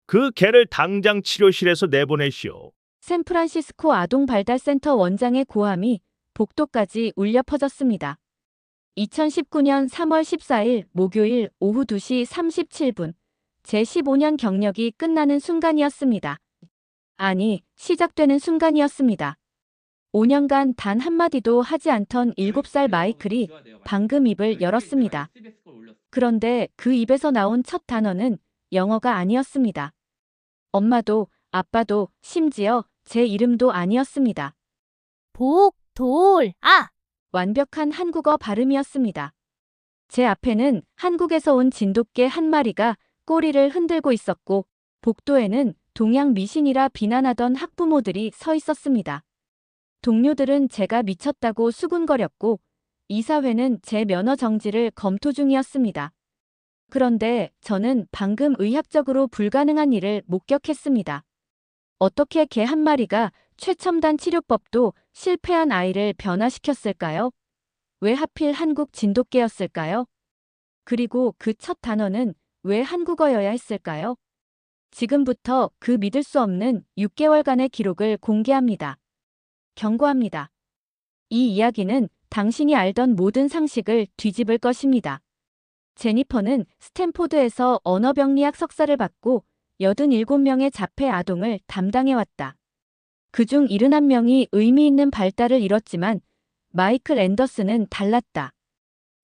그 개를 당장 치료실에서 내보내시오. 샌프란시스코 아동발달센터 원장의 고함이 복도까지 울려 퍼졌습니다. 2019년 3월 14일 목요일 오후 2시 37분, 제 15년 경력이 끝나는 순간이었습니다. 아니, 시작되는 순간이었습니다. 5년간 단 한마디도 하지 않던 7살 마이클이 방금 입을 열었습니다. 그런데 그 입에서 나온 첫 단어는 영어가 아니었습니다. 엄마도 아빠도 심지어 제 이름도 아니었습니다. 완벽한 한국어 발음이었습니다. 제 앞에는 한국에서 온 진돗개 한 마리가 꼬리를 흔들고 있었고, 복도에는 동양 미신이라 비난하던 학부모들이 서 있었습니다. 동료들은 제가 미쳤다고 수군거렸고, 이사회는 제 면허 정지를 검토 중이었습니다. 그런데 저는 방금 의학적으로 불가능한 일을 목격했습니다. 어떻게 개 한 마리가 최첨단 치료법도 실패한 아이를 변화시켰을까요? 왜 하필 한국 진돗개였을까요? 그리고 그 첫 단어는 왜 한국어여야 했을까요? 지금부터 그 믿을 수 없는 6개월간의 기록을 공개합니다. 경고합니다. 이 이야기는 당신이 알던 모든 상식을 뒤집을 것입니다. 제니퍼는 스탠포드에서 언어병리학 석사를 받고 87명의 자폐 아동을 담당해왔다. 그중 71명이 의미 있는 발달을 이뤘지만 마이클 앤더슨은 달랐다.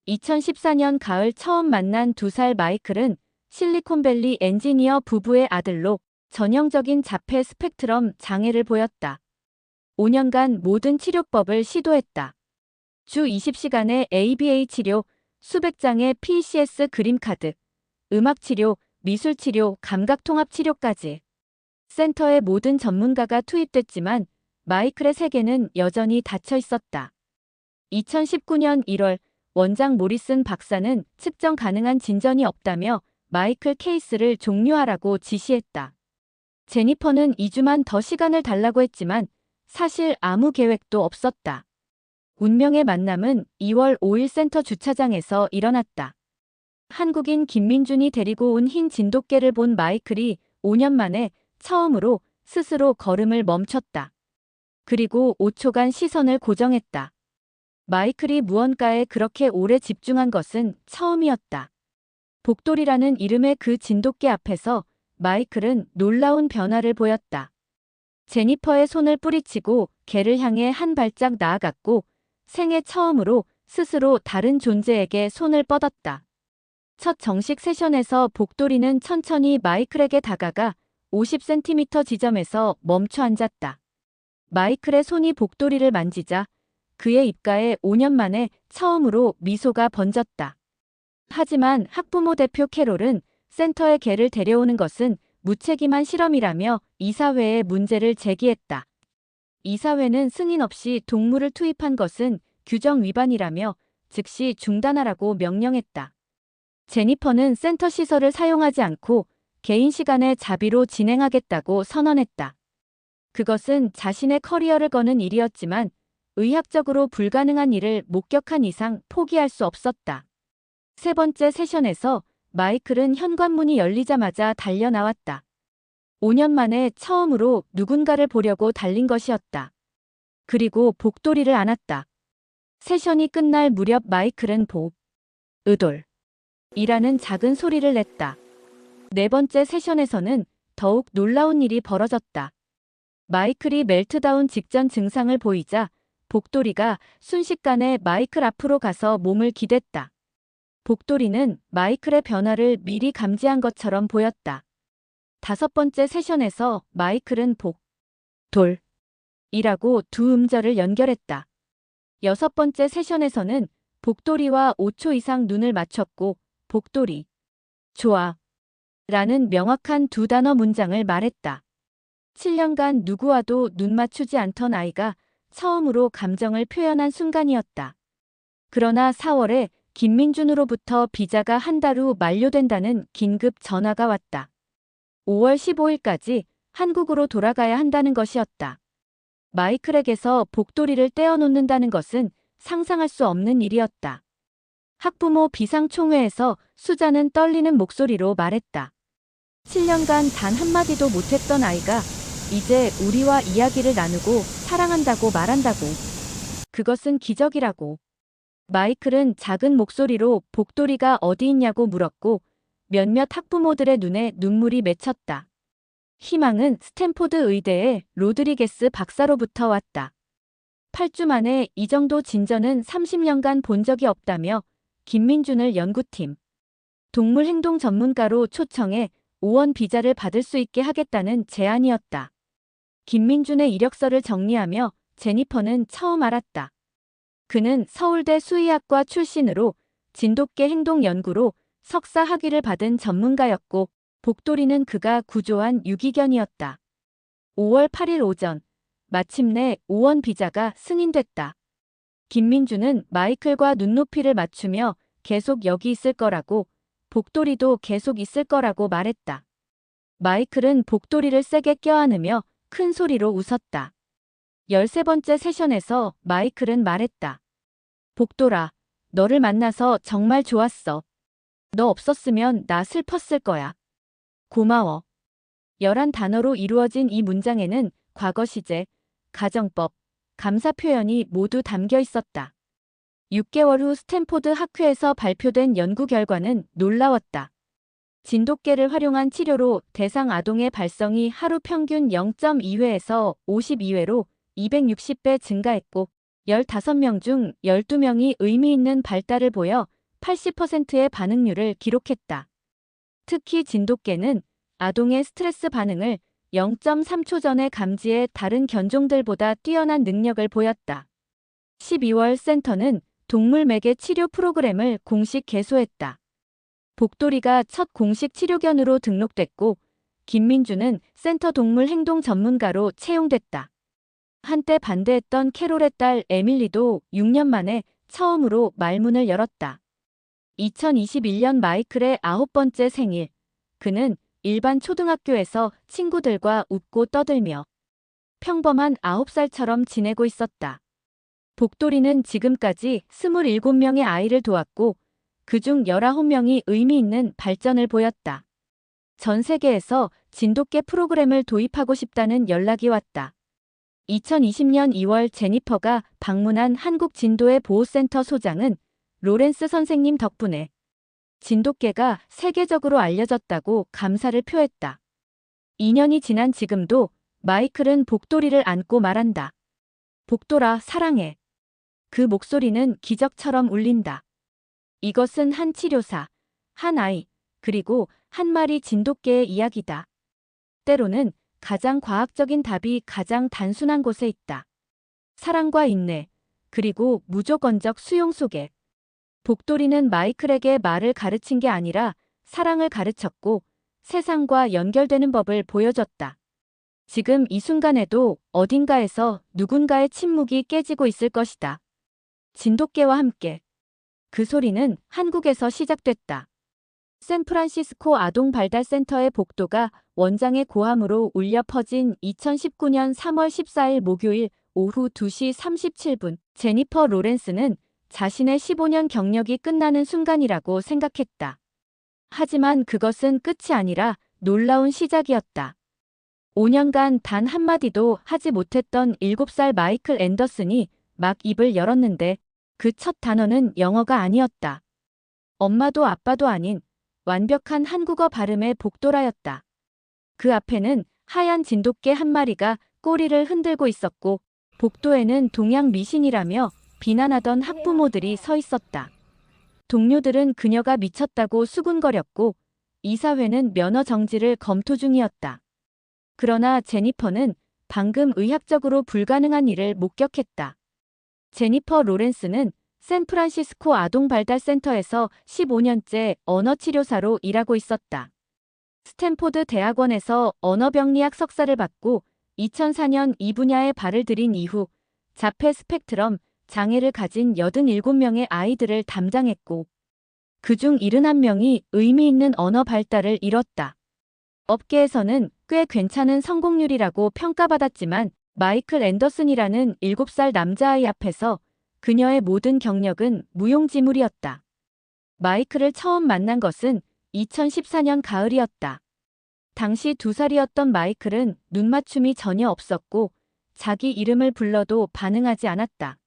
2014년 가을 처음 만난 2살 마이클은 실리콘밸리 엔지니어 부부의 아들로 전형적인 자폐 스펙트럼 장애를 보였다. 5년간 모든 치료법을 시도했다. 주 20시간의 ABA 치료, 수백 장의 PCS 그림카드, 음악치료, 미술치료, 감각통합치료까지. 센터의 모든 전문가가 투입됐지만 마이클의 세계는 여전히 닫혀 있었다. 2019년 1월 원장 모리슨 박사는 측정 가능한 진전이 없다며 마이클 케이스를 종료하라고 지시했다. 제니퍼는 2주만 더 시간을 달라고 했지만 사실 아무 계획도 없었다. 운명의 만남은 2월 5일 센터 주차장에서 일어났다. 한국인 김민준이 데리고 온 흰 진돗개를 본 마이클이 5년 만에 처음으로 스스로 걸음을 멈췄다. 그리고 5초간 시선을 고정했다. 마이클이 무언가에 그렇게 오래 집중한 것은 처음이었다. 복돌이라는 이름의 그 진돗개 앞에서 마이클은 놀라운 변화를 보였다. 제니퍼의 손을 뿌리치고 개를 향해 한 발짝 나아갔고 생애 처음으로 스스로 다른 존재에게 손을 뻗었다. 첫 정식 세션에서 복돌이는 천천히 마이클에게 다가가 50cm 지점에서 멈춰 앉았다. 마이클의 손이 복돌이를 만지자 그의 입가에 5년 만에 처음으로 미소가 번졌다. 하지만 학부모 대표 캐롤은 센터에 개를 데려오는 것은 무책임한 실험이라며 이사회에 문제를 제기했다. 이사회는 승인 없이 동물을 투입한 것은 규정 위반이라며 즉시 중단하라고 명령했다. 제니퍼는 센터 시설을 사용하지 않고 개인 시간에 자비로 진행하겠다고 선언했다. 그것은 자신의 커리어를 거는 일이었지만 의학적으로 불가능한 일을 목격한 이상 포기할 수 없었다. 세 번째 세션에서 마이클은 현관문이 열리자마자 달려 나왔다. 5년 만에 처음으로 누군가를 보려고 달린 것이었다. 그리고 복돌이를 안았다. 세션이 끝날 무렵 마이클은 의돌 이라는 작은 소리를 냈다. 네 번째 세션에서는 더욱 놀라운 일이 벌어졌다. 마이클이 멜트다운 직전 증상을 보이자 복돌이가 순식간에 마이클 앞으로 가서 몸을 기댔다. 복돌이는 마이클의 변화를 미리 감지한 것처럼 보였다. 다섯 번째 세션에서 마이클은 이라고 두 음절을 연결했다. 여섯 번째 세션에서는 복돌이와 5초 이상 눈을 맞췄고 복돌이, 좋아 라는 명확한 두 단어 문장을 말했다. 7년간 누구와도 눈 맞추지 않던 아이가 처음으로 감정을 표현한 순간이었다. 그러나 4월에 김민준으로부터 비자가 한 달 후 만료된다는 긴급 전화가 왔다. 5월 15일까지 한국으로 돌아가야 한다는 것이었다. 마이클에게서 복돌이를 떼어놓는다는 것은 상상할 수 없는 일이었다. 학부모 비상총회에서 수자는 떨리는 목소리로 말했다. 7년간 단 한마디도 못했던 아이가 이제 우리와 이야기를 나누고 사랑한다고 말한다고. 그것은 기적이라고. 마이클은 작은 목소리로 복돌이가 어디 있냐고 물었고 몇몇 학부모들의 눈에 눈물이 맺혔다. 희망은 스탠포드 의대의 로드리게스 박사로부터 왔다. 8주 만에 이 정도 진전은 30년간 본 적이 없다며 김민준을 연구팀 동물 행동 전문가로 초청해 5원 비자를 받을 수 있게 하겠다는 제안이었다. 김민준의 이력서를 정리하며 제니퍼는 처음 알았다. 그는 서울대 수의학과 출신으로 진돗개 행동 연구로 석사 학위를 받은 전문가였고 복돌이는 그가 구조한 유기견이었다. 5월 8일 오전 마침내 5원 비자가 승인됐다. 김민주는 마이클과 눈높이를 맞추며 계속 여기 있을 거라고 복돌이도 계속 있을 거라고 말했다. 마이클은 복돌이를 세게 껴안으며 큰 소리로 웃었다. 13번째 세션에서 마이클은 말했다. 복돌아, 너를 만나서 정말 좋았어. 너 없었으면 나 슬펐을 거야. 고마워. 11단어로 이루어진 이 문장에는 과거 시제, 가정법, 감사 표현이 모두 담겨 있었다. 6개월 후 스탠포드 학회에서 발표된 연구 결과는 놀라웠다. 진돗개를 활용한 치료로 대상 아동의 발성이 하루 평균 0.2회에서 52회로 260배 증가했고 15명 중 12명이 의미 있는 발달을 보여 80%의 반응률을 기록했다. 특히 진돗개는 아동의 스트레스 반응을 0.3초 전에 감지해 다른 견종들보다 뛰어난 능력을 보였다. 12월 센터는 동물 매개 치료 프로그램을 공식 개소했다. 복돌이가 첫 공식 치료견으로 등록됐고 김민주는 센터 동물 행동 전문가로 채용됐다. 한때 반대했던 캐롤의 딸 에밀리도 6년 만에 처음으로 말문을 열었다. 2021년 마이클의 9번째 생일. 그는 일반 초등학교에서 친구들과 웃고 떠들며 평범한 9살처럼 지내고 있었다. 복돌이는 지금까지 27명의 아이를 도왔고 그중 19명이 의미 있는 발전을 보였다. 전 세계에서 진돗개 프로그램을 도입하고 싶다는 연락이 왔다. 2020년 2월 제니퍼가 방문한 한국진도의 보호센터 소장은 로렌스 선생님 덕분에 진돗개가 세계적으로 알려졌다고 감사를 표했다. 2년이 지난 지금도 마이클은 복돌이를 안고 말한다. 복돌아, 사랑해. 그 목소리는 기적처럼 울린다. 이것은 한 치료사, 한 아이, 그리고 한 마리 진돗개의 이야기다. 때로는 가장 과학적인 답이 가장 단순한 곳에 있다. 사랑과 인내, 그리고 무조건적 수용 속에. 복돌이는 마이클에게 말을 가르친 게 아니라 사랑을 가르쳤고 세상과 연결되는 법을 보여줬다. 지금 이 순간에도 어딘가에서 누군가의 침묵이 깨지고 있을 것이다. 진돗개와 함께. 그 소리는 한국에서 시작됐다. 샌프란시스코 아동발달센터의 복도가 원장의 고함으로 울려 퍼진 2019년 3월 14일 목요일 오후 2시 37분, 제니퍼 로렌스는 자신의 15년 경력이 끝나는 순간이라고 생각했다. 하지만 그것은 끝이 아니라 놀라운 시작이었다. 5년간 단 한마디도 하지 못했던 7살 마이클 앤더슨이 막 입을 열었는데 그 첫 단어는 영어가 아니었다. 엄마도 아빠도 아닌 완벽한 한국어 발음의 복돌아였다. 그 앞에는 하얀 진돗개 한 마리가 꼬리를 흔들고 있었고 복도에는 동양 미신이라며 비난하던 학부모들이 서 있었다. 동료들은 그녀가 미쳤다고 수군거렸고 이사회는 면허 정지를 검토 중이었다. 그러나 제니퍼는 방금 의학적으로 불가능한 일을 목격했다. 제니퍼 로렌스는 샌프란시스코 아동발달센터에서 15년째 언어치료사로 일하고 있었다. 스탠포드 대학원에서 언어병리학 석사를 받고 2004년 이 분야에 발을 들인 이후 자폐 스펙트럼 장애를 가진 87명의 아이들을 담당했고 그중 71명이 의미 있는 언어 발달을 이뤘다. 업계에서는 꽤 괜찮은 성공률이라고 평가받았지만 마이클 앤더슨이라는 7살 남자아이 앞에서 그녀의 모든 경력은 무용지물이었다. 마이클을 처음 만난 것은 2014년 가을이었다. 당시 2살이었던 마이클은 눈맞춤이 전혀 없었고 자기 이름을 불러도 반응하지 않았다.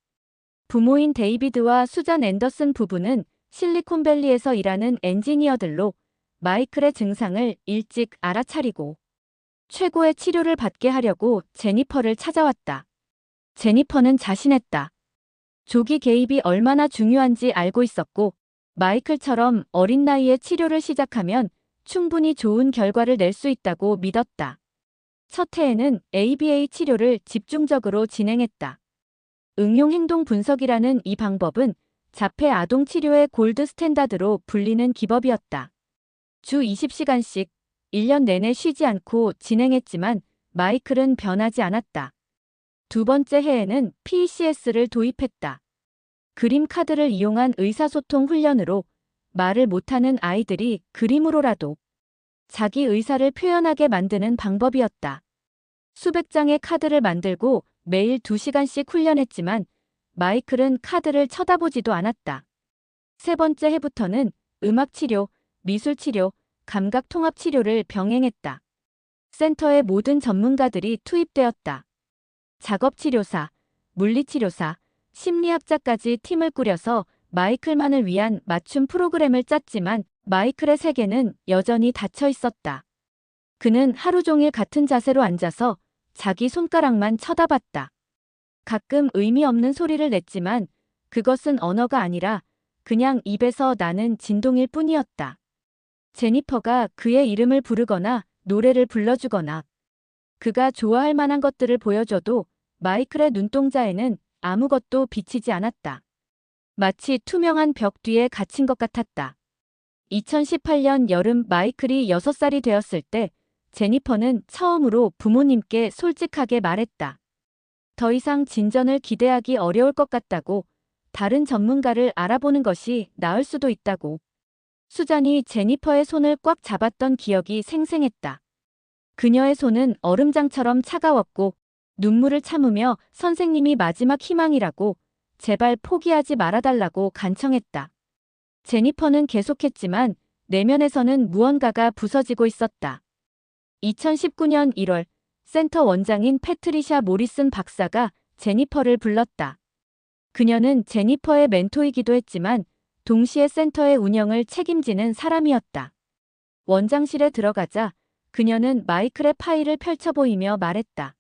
부모인 데이비드와 수잔 앤더슨 부부는 실리콘밸리에서 일하는 엔지니어들로 마이클의 증상을 일찍 알아차리고 최고의 치료를 받게 하려고 제니퍼를 찾아왔다. 제니퍼는 자신했다. 조기 개입이 얼마나 중요한지 알고 있었고 마이클처럼 어린 나이에 치료를 시작하면 충분히 좋은 결과를 낼 수 있다고 믿었다. 첫 해에는 ABA 치료를 집중적으로 진행했다. 응용 행동 분석이라는 이 방법은 자폐 아동 치료의 골드 스탠다드로 불리는 기법이었다. 주 20시간씩 1년 내내 쉬지 않고 진행했지만 마이클은 변하지 않았다. 두 번째 해에는 PCS를 도입했다. 그림 카드를 이용한 의사소통 훈련으로 말을 못하는 아이들이 그림으로라도 자기 의사를 표현하게 만드는 방법이었다. 수백 장의 카드를 만들고 매일 2시간씩 훈련했지만 마이클은 카드를 쳐다보지도 않았다. 세 번째 해부터는 음악치료, 미술치료, 감각통합치료를 병행했다. 센터에 모든 전문가들이 투입되었다. 작업치료사, 물리치료사, 심리학자까지 팀을 꾸려서 마이클만을 위한 맞춤 프로그램을 짰지만 마이클의 세계는 여전히 닫혀 있었다. 그는 하루 종일 같은 자세로 앉아서 자기 손가락만 쳐다봤다. 가끔 의미 없는 소리를 냈지만 그것은 언어가 아니라 그냥 입에서 나는 진동일 뿐이었다. 제니퍼가 그의 이름을 부르거나 노래를 불러주거나 그가 좋아할 만한 것들을 보여줘도 마이클의 눈동자에는 아무것도 비치지 않았다. 마치 투명한 벽 뒤에 갇힌 것 같았다. 2018년 여름 마이클이 6살이 되었을 때 제니퍼는 처음으로 부모님께 솔직하게 말했다. 더 이상 진전을 기대하기 어려울 것 같다고, 다른 전문가를 알아보는 것이 나을 수도 있다고. 수잔이 제니퍼의 손을 꽉 잡았던 기억이 생생했다. 그녀의 손은 얼음장처럼 차가웠고 눈물을 참으며 선생님이 마지막 희망이라고, 제발 포기하지 말아달라고 간청했다. 제니퍼는 계속했지만 내면에서는 무언가가 부서지고 있었다. 2019년 1월 센터 원장인 패트리샤 모리슨 박사가 제니퍼를 불렀다. 그녀는 제니퍼의 멘토이기도 했지만 동시에 센터의 운영을 책임지는 사람이었다. 원장실에 들어가자 그녀는 마이클의 파일을 펼쳐 보이며 말했다.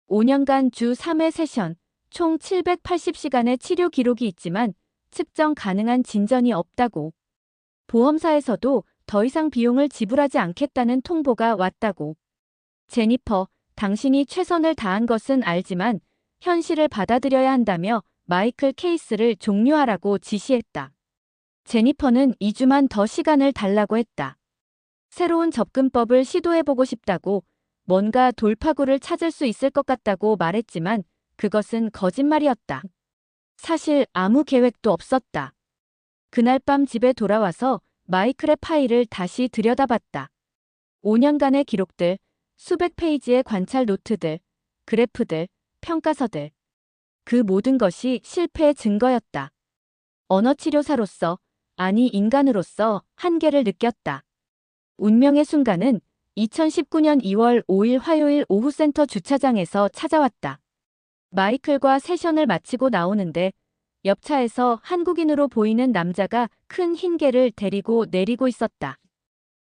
5년간 주 3회 세션, 총 780시간의 치료 기록이 있지만 측정 가능한 진전이 없다고. 보험사에서도 더 이상 비용을 지불하지 않겠다는 통보가 왔다고. 제니퍼, 당신이 최선을 다한 것은 알지만 현실을 받아들여야 한다며 마이클 케이스를 종료하라고 지시했다. 제니퍼는 2주만 더 시간을 달라고 했다. 새로운 접근법을 시도해보고 싶다고, 뭔가 돌파구를 찾을 수 있을 것 같다고 말했지만 그것은 거짓말이었다. 사실 아무 계획도 없었다. 그날 밤 집에 돌아와서 마이클의 파일을 다시 들여다봤다. 5년간의 기록들, 수백 페이지의 관찰 노트들, 그래프들, 평가서들. 그 모든 것이 실패의 증거였다. 언어치료사로서, 아니 인간으로서 한계를 느꼈다. 운명의 순간은 2019년 2월 5일 화요일 오후 센터 주차장에서 찾아왔다. 마이클과 세션을 마치고 나오는데 옆차에서 한국인으로 보이는 남자가 큰 흰 개를 데리고 내리고 있었다.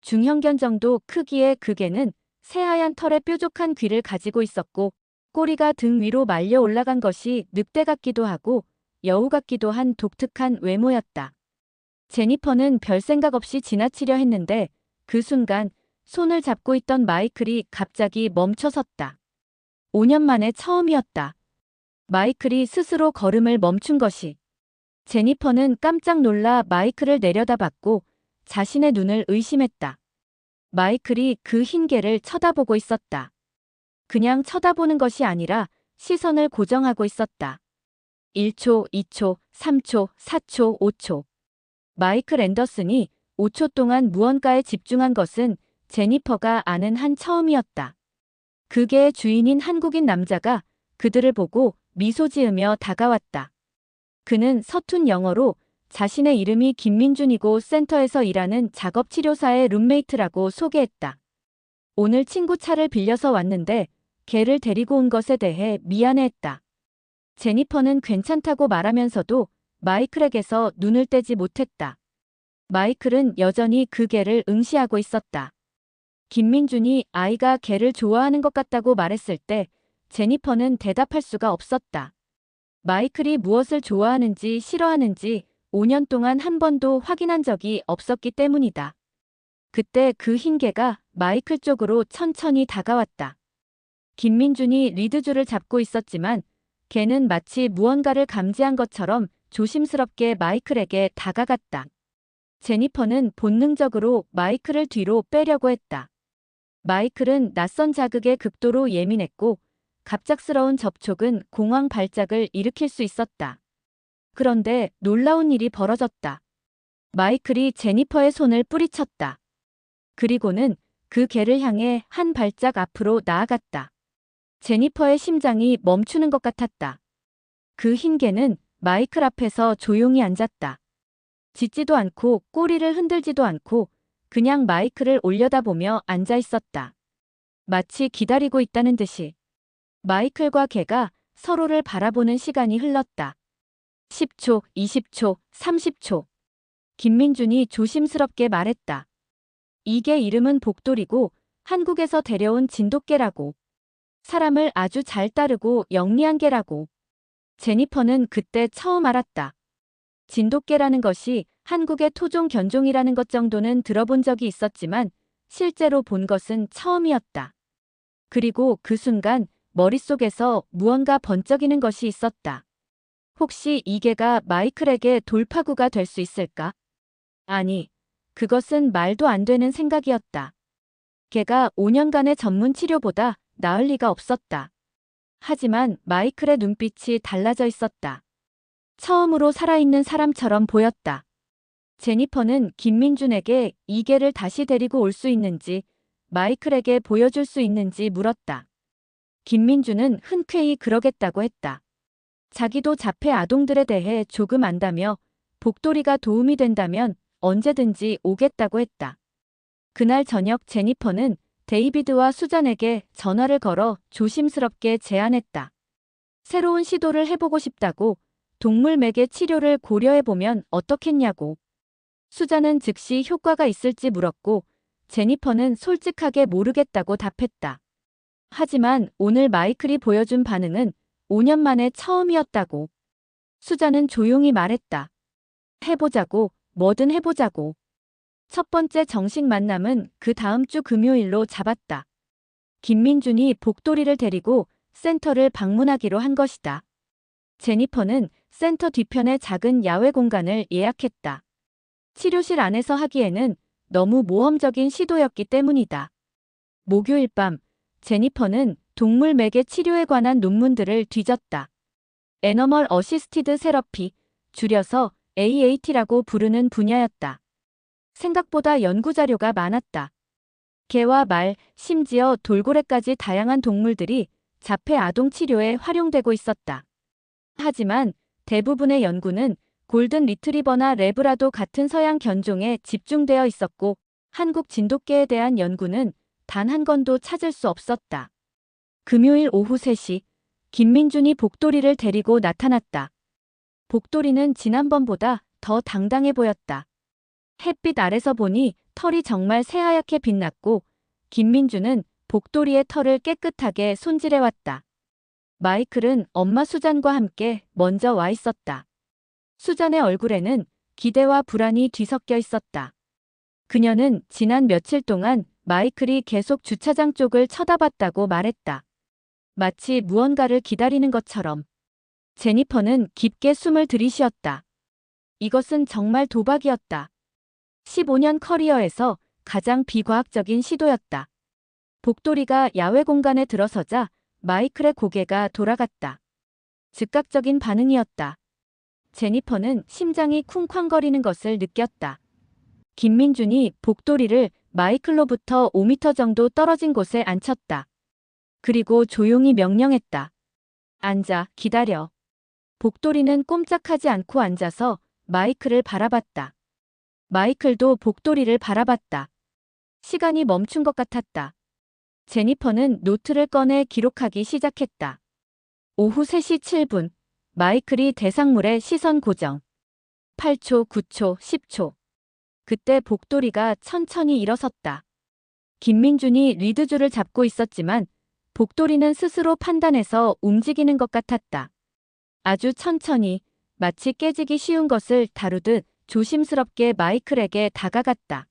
중형견 정도 크기의 그 개는 새하얀 털에 뾰족한 귀를 가지고 있었고 꼬리가 등 위로 말려 올라간 것이 늑대 같기도 하고 여우 같기도 한 독특한 외모였다. 제니퍼는 별 생각 없이 지나치려 했는데 그 순간 손을 잡고 있던 마이클이 갑자기 멈춰섰다. 5년 만에 처음이었다. 마이클이 스스로 걸음을 멈춘 것이. 제니퍼는 깜짝 놀라 마이클을 내려다봤고 자신의 눈을 의심했다. 마이클이 그 흰 개를 쳐다보고 있었다. 그냥 쳐다보는 것이 아니라 시선을 고정하고 있었다. 1초, 2초, 3초, 4초, 5초. 마이클 앤더슨이 5초 동안 무언가에 집중한 것은 제니퍼가 아는 한 처음이었다. 그 개의 주인인 한국인 남자가 그들을 보고 미소 지으며 다가왔다. 그는 서툰 영어로 자신의 이름이 김민준이고 센터에서 일하는 작업치료사의 룸메이트라고 소개했다. 오늘 친구 차를 빌려서 왔는데 걔를 데리고 온 것에 대해 미안해했다. 제니퍼는 괜찮다고 말하면서도 마이클에게서 눈을 떼지 못했다. 마이클은 여전히 그 개를 응시하고 있었다. 김민준이 아이가 개를 좋아하는 것 같다고 말했을 때 제니퍼는 대답할 수가 없었다. 마이클이 무엇을 좋아하는지 싫어하는지 5년 동안 한 번도 확인한 적이 없었기 때문이다. 그때 그 흰 개가 마이클 쪽으로 천천히 다가왔다. 김민준이 리드줄을 잡고 있었지만 개는 마치 무언가를 감지한 것처럼 조심스럽게 마이클에게 다가갔다. 제니퍼는 본능적으로 마이클을 뒤로 빼려고 했다. 마이클은 낯선 자극에 극도로 예민했고 갑작스러운 접촉은 공황 발작을 일으킬 수 있었다. 그런데 놀라운 일이 벌어졌다. 마이클이 제니퍼의 손을 뿌리쳤다. 그리고는 그 개를 향해 한 발짝 앞으로 나아갔다. 제니퍼의 심장이 멈추는 것 같았다. 그 흰 개는 마이클 앞에서 조용히 앉았다. 짖지도 않고 꼬리를 흔들지도 않고 그냥 마이클을 올려다보며 앉아 있었다. 마치 기다리고 있다는 듯이. 마이클과 개가 서로를 바라보는 시간이 흘렀다. 10초, 20초, 30초. 김민준이 조심스럽게 말했다. 이 개 이름은 복돌이고 한국에서 데려온 진돗개라고. 사람을 아주 잘 따르고 영리한 개라고. 제니퍼는 그때 처음 알았다. 진돗개라는 것이 한국의 토종 견종이라는 것 정도는 들어본 적이 있었지만 실제로 본 것은 처음이었다. 그리고 그 순간 머릿속에서 무언가 번쩍이는 것이 있었다. 혹시 이 개가 마이클에게 돌파구가 될 수 있을까? 아니, 그것은 말도 안 되는 생각이었다. 개가 5년간의 전문 치료보다 나을 리가 없었다. 하지만 마이클의 눈빛이 달라져 있었다. 처음으로 살아있는 사람처럼 보였다. 제니퍼는 김민준에게 이 개를 다시 데리고 올 수 있는지, 마이클에게 보여줄 수 있는지 물었다. 김민준은 흔쾌히 그러겠다고 했다. 자기도 자폐 아동들에 대해 조금 안다며 복돌이가 도움이 된다면 언제든지 오겠다고 했다. 그날 저녁 제니퍼는 데이비드와 수잔에게 전화를 걸어 조심스럽게 제안했다. 새로운 시도를 해보고 싶다고, 동물 매개 치료를 고려해보면 어떻겠냐고. 수잔은 즉시 효과가 있을지 물었고 제니퍼는 솔직하게 모르겠다고 답했다. 하지만 오늘 마이클이 보여준 반응은 5년 만에 처음이었다고. 수잔은 조용히 말했다. 해보자고, 뭐든 해보자고. 첫 번째 정식 만남은 그 다음 주 금요일로 잡았다. 김민준이 복돌이를 데리고 센터를 방문하기로 한 것이다. 제니퍼는 센터 뒤편의 작은 야외 공간을 예약했다. 치료실 안에서 하기에는 너무 모험적인 시도였기 때문이다. 목요일 밤, 제니퍼는 동물 매개 치료에 관한 논문들을 뒤졌다. 애너멀 어시스티드 세러피, 줄여서 AAT라고 부르는 분야였다. 생각보다 연구 자료가 많았다. 개와 말, 심지어 돌고래까지 다양한 동물들이 자폐 아동 치료에 활용되고 있었다. 하지만 대부분의 연구는 골든 리트리버나 레브라도 같은 서양 견종에 집중되어 있었고 한국 진돗개에 대한 연구는 단 한 건도 찾을 수 없었다. 금요일 오후 3시, 김민준이 복돌이를 데리고 나타났다. 복돌이는 지난번보다 더 당당해 보였다. 햇빛 아래서 보니 털이 정말 새하얗게 빛났고 김민준은 복돌이의 털을 깨끗하게 손질해왔다. 마이클은 엄마 수잔과 함께 먼저 와 있었다. 수잔의 얼굴에는 기대와 불안이 뒤섞여 있었다. 그녀는 지난 며칠 동안 마이클이 계속 주차장 쪽을 쳐다봤다고 말했다. 마치 무언가를 기다리는 것처럼. 제니퍼는 깊게 숨을 들이쉬었다. 이것은 정말 도박이었다. 15년 커리어에서 가장 비과학적인 시도였다. 복돌이가 야외 공간에 들어서자 마이클의 고개가 돌아갔다. 즉각적인 반응이었다. 제니퍼는 심장이 쿵쾅거리는 것을 느꼈다. 김민준이 복돌이를 마이클로부터 5m 정도 떨어진 곳에 앉혔다. 그리고 조용히 명령했다. 앉아, 기다려. 복돌이는 꼼짝하지 않고 앉아서 마이클을 바라봤다. 마이클도 복돌이를 바라봤다. 시간이 멈춘 것 같았다. 제니퍼는 노트를 꺼내 기록하기 시작했다. 오후 3시 7분. 마이클이 대상물에 시선 고정. 8초, 9초, 10초. 그때 복돌이가 천천히 일어섰다. 김민준이 리드줄을 잡고 있었지만 복돌이는 스스로 판단해서 움직이는 것 같았다. 아주 천천히, 마치 깨지기 쉬운 것을 다루듯 조심스럽게 마이클에게 다가갔다.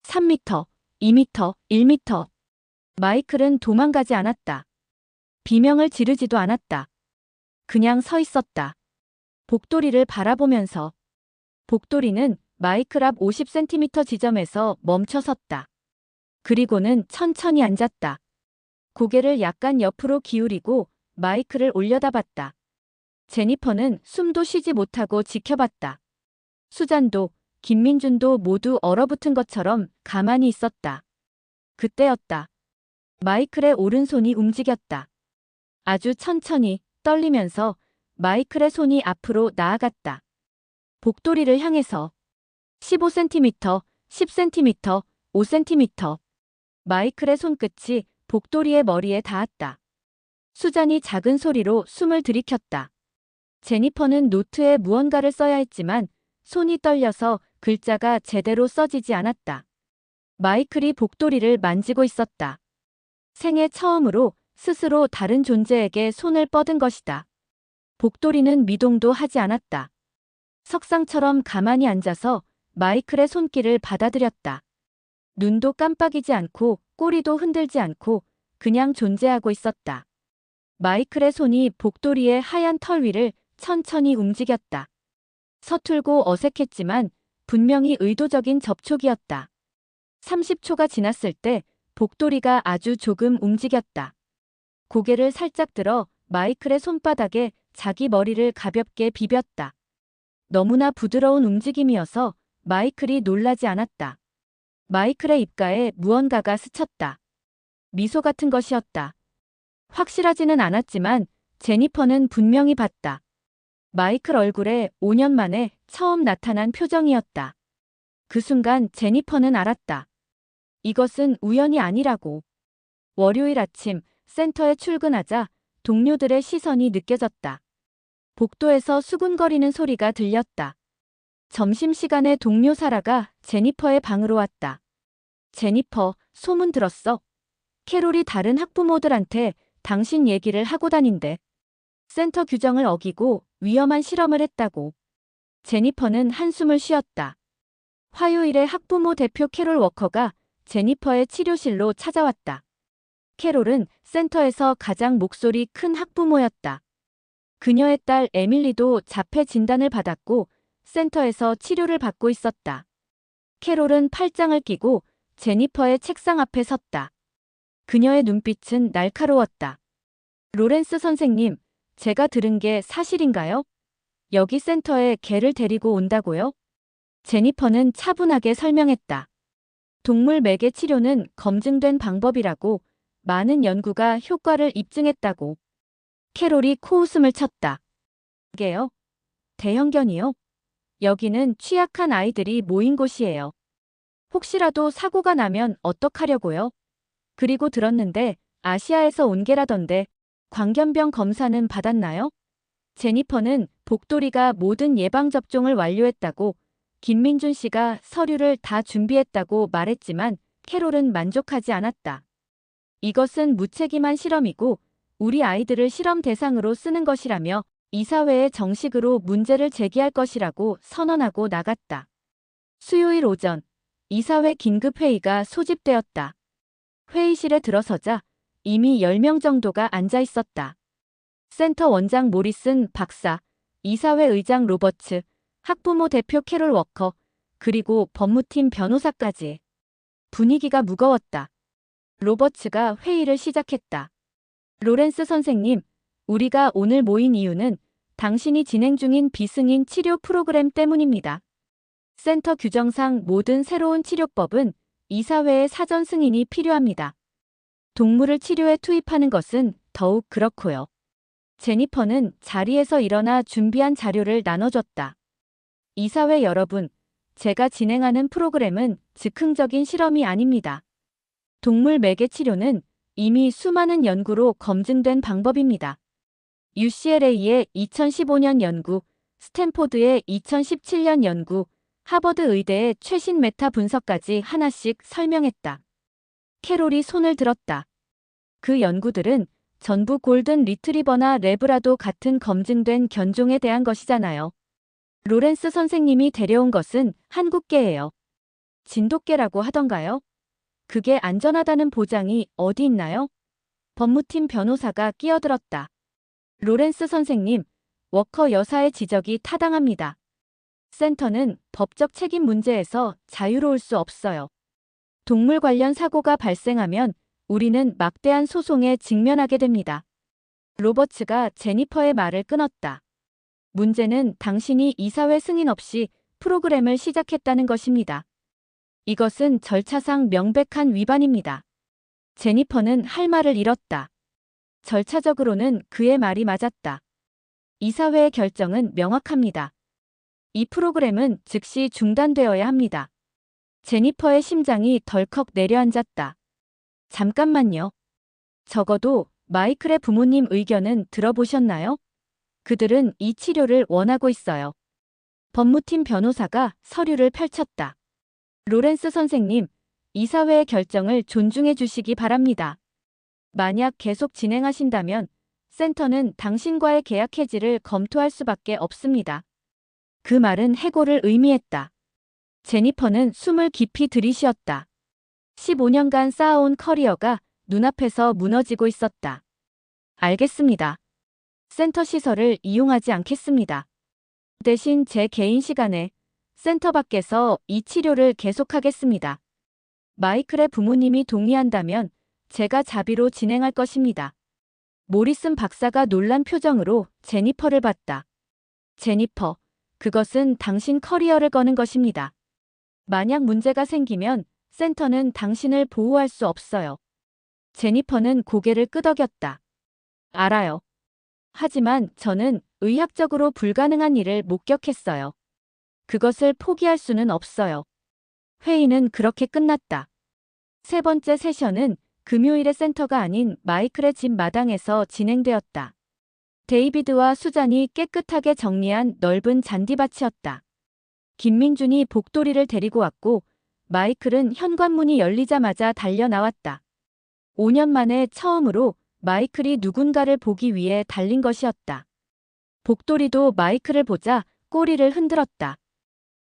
3m, 2m, 1m. 마이클은 도망가지 않았다. 비명을 지르지도 않았다. 그냥 서 있었다. 복돌이를 바라보면서. 복돌이는 마이클 앞 50cm 지점에서 멈춰 섰다. 그리고는 천천히 앉았다. 고개를 약간 옆으로 기울이고 마이클을 올려다봤다. 제니퍼는 숨도 쉬지 못하고 지켜봤다. 수잔도, 김민준도 모두 얼어붙은 것처럼 가만히 있었다. 그때였다. 마이클의 오른손이 움직였다. 아주 천천히, 떨리면서 마이클의 손이 앞으로 나아갔다. 복돌이를 향해서 15cm, 10cm, 5cm. 마이클의 손끝이 복돌이의 머리에 닿았다. 수잔이 작은 소리로 숨을 들이켰다. 제니퍼는 노트에 무언가를 써야 했지만 손이 떨려서 글자가 제대로 써지지 않았다. 마이클이 복돌이를 만지고 있었다. 생애 처음으로 스스로 다른 존재에게 손을 뻗은 것이다. 복돌이는 미동도 하지 않았다. 석상처럼 가만히 앉아서 마이클의 손길을 받아들였다. 눈도 깜빡이지 않고 꼬리도 흔들지 않고 그냥 존재하고 있었다. 마이클의 손이 복돌이의 하얀 털 위를 천천히 움직였다. 서툴고 어색했지만 분명히 의도적인 접촉이었다. 30초가 지났을 때 복돌이가 아주 조금 움직였다. 고개를 살짝 들어 마이클의 손바닥에 자기 머리를 가볍게 비볐다. 너무나 부드러운 움직임이어서 마이클이 놀라지 않았다. 마이클의 입가에 무언가가 스쳤다. 미소 같은 것이었다. 확실하지는 않았지만 제니퍼는 분명히 봤다. 마이클 얼굴에 5년 만에 처음 나타난 표정이었다. 그 순간 제니퍼는 알았다. 이것은 우연이 아니라고. 월요일 아침 센터에 출근하자 동료들의 시선이 느껴졌다. 복도에서 수군거리는 소리가 들렸다. 점심시간에 동료 사라가 제니퍼의 방으로 왔다. 제니퍼, 소문 들었어. 캐롤이 다른 학부모들한테 당신 얘기를 하고 다닌대. 센터 규정을 어기고 위험한 실험을 했다고. 제니퍼는 한숨을 쉬었다. 화요일에 학부모 대표 캐롤 워커가 제니퍼의 치료실로 찾아왔다. 캐롤은 센터에서 가장 목소리 큰 학부모였다. 그녀의 딸 에밀리도 자폐 진단을 받았고 센터에서 치료를 받고 있었다. 캐롤은 팔짱을 끼고 제니퍼의 책상 앞에 섰다. 그녀의 눈빛은 날카로웠다. 로렌스 선생님, 제가 들은 게 사실인가요? 여기 센터에 개를 데리고 온다고요? 제니퍼는 차분하게 설명했다. 동물 매개 치료는 검증된 방법이라고, 많은 연구가 효과를 입증했다고. 캐롤이 코웃음을 쳤다. 개요? 대형견이요? 여기는 취약한 아이들이 모인 곳이에요. 혹시라도 사고가 나면 어떡하려고요? 그리고 들었는데 아시아에서 온 개라던데 광견병 검사는 받았나요? 제니퍼는 복돌이가 모든 예방접종을 완료했다고, 김민준 씨가 서류를 다 준비했다고 말했지만 캐롤은 만족하지 않았다. 이것은 무책임한 실험이고 우리 아이들을 실험 대상으로 쓰는 것이라며 이사회에 정식으로 문제를 제기할 것이라고 선언하고 나갔다. 수요일 오전, 이사회 긴급회의가 소집되었다. 회의실에 들어서자 이미 10명 정도가 앉아 있었다. 센터 원장 모리슨 박사, 이사회 의장 로버츠, 학부모 대표 캐롤 워커, 그리고 법무팀 변호사까지. 분위기가 무거웠다. 로버츠가 회의를 시작했다. 로렌스 선생님, 우리가 오늘 모인 이유는 당신이 진행 중인 비승인 치료 프로그램 때문입니다. 센터 규정상 모든 새로운 치료법은 이사회의 사전 승인이 필요합니다. 동물을 치료에 투입하는 것은 더욱 그렇고요. 제니퍼는 자리에서 일어나 준비한 자료를 나눠줬다. 이사회 여러분, 제가 진행하는 프로그램은 즉흥적인 실험이 아닙니다. 동물 매개 치료는 이미 수많은 연구로 검증된 방법입니다. UCLA의 2015년 연구, 스탠포드의 2017년 연구, 하버드 의대의 최신 메타 분석까지 하나씩 설명했다. 캐롤이 손을 들었다. 그 연구들은 전부 골든 리트리버나 레브라도 같은 검증된 견종에 대한 것이잖아요. 로렌스 선생님이 데려온 것은 한국개예요. 진돗개라고 하던가요? 그게 안전하다는 보장이 어디 있나요? 법무팀 변호사가 끼어들었다. 로렌스 선생님, 워커 여사의 지적이 타당합니다. 센터는 법적 책임 문제에서 자유로울 수 없어요. 동물 관련 사고가 발생하면 우리는 막대한 소송에 직면하게 됩니다. 로버츠가 제니퍼의 말을 끊었다. 문제는 당신이 이사회 승인 없이 프로그램을 시작했다는 것입니다. 이것은 절차상 명백한 위반입니다. 제니퍼는 할 말을 잃었다. 절차적으로는 그의 말이 맞았다. 이사회의 결정은 명확합니다. 이 프로그램은 즉시 중단되어야 합니다. 제니퍼의 심장이 덜컥 내려앉았다. 잠깐만요. 적어도 마이클의 부모님 의견은 들어보셨나요? 그들은 이 치료를 원하고 있어요. 법무팀 변호사가 서류를 펼쳤다. 로렌스 선생님, 이사회의 결정을 존중해 주시기 바랍니다. 만약 계속 진행하신다면 센터는 당신과의 계약 해지를 검토할 수밖에 없습니다. 그 말은 해고를 의미했다. 제니퍼는 숨을 깊이 들이쉬었다. 15년간 쌓아온 커리어가 눈앞에서 무너지고 있었다. 알겠습니다. 센터 시설을 이용하지 않겠습니다. 대신 제 개인 시간에 센터 밖에서 이 치료를 계속하겠습니다. 마이클의 부모님이 동의한다면 제가 자비로 진행할 것입니다. 모리슨 박사가 놀란 표정으로 제니퍼를 봤다. 제니퍼, 그것은 당신 커리어를 거는 것입니다. 만약 문제가 생기면 센터는 당신을 보호할 수 없어요. 제니퍼는 고개를 끄덕였다. 알아요. 하지만 저는 의학적으로 불가능한 일을 목격했어요. 그것을 포기할 수는 없어요. 회의는 그렇게 끝났다. 세 번째 세션은 금요일의 센터가 아닌 마이클의 집 마당에서 진행되었다. 데이비드와 수잔이 깨끗하게 정리한 넓은 잔디밭이었다. 김민준이 복돌이를 데리고 왔고 마이클은 현관문이 열리자마자 달려 나왔다. 5년 만에 처음으로 마이클이 누군가를 보기 위해 달린 것이었다. 복돌이도 마이클을 보자 꼬리를 흔들었다.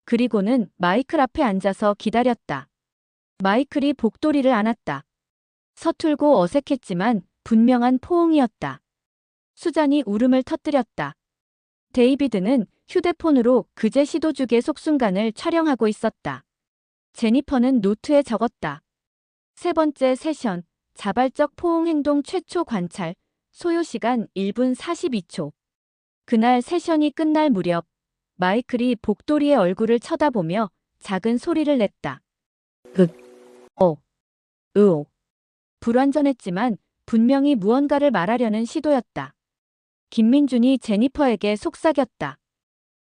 그리고는 마이클 앞에 앉아서 기다렸다. 마이클이 복돌이를 안았다. 서툴고 어색했지만 분명한 포옹이었다. 수잔이 울음을 터뜨렸다. 데이비드는 휴대폰으로 그제 시도죽의 속순간을 촬영하고 있었다. 제니퍼는 노트에 적었다. 세 번째 세션, 자발적 포옹 행동 최초 관찰, 소요시간 1분 42초. 그날 세션이 끝날 무렵 마이클이 복돌이의 얼굴을 쳐다보며 작은 소리를 냈다. 으오. 불완전했지만 분명히 무언가를 말하려는 시도였다. 김민준이 제니퍼에게 속삭였다.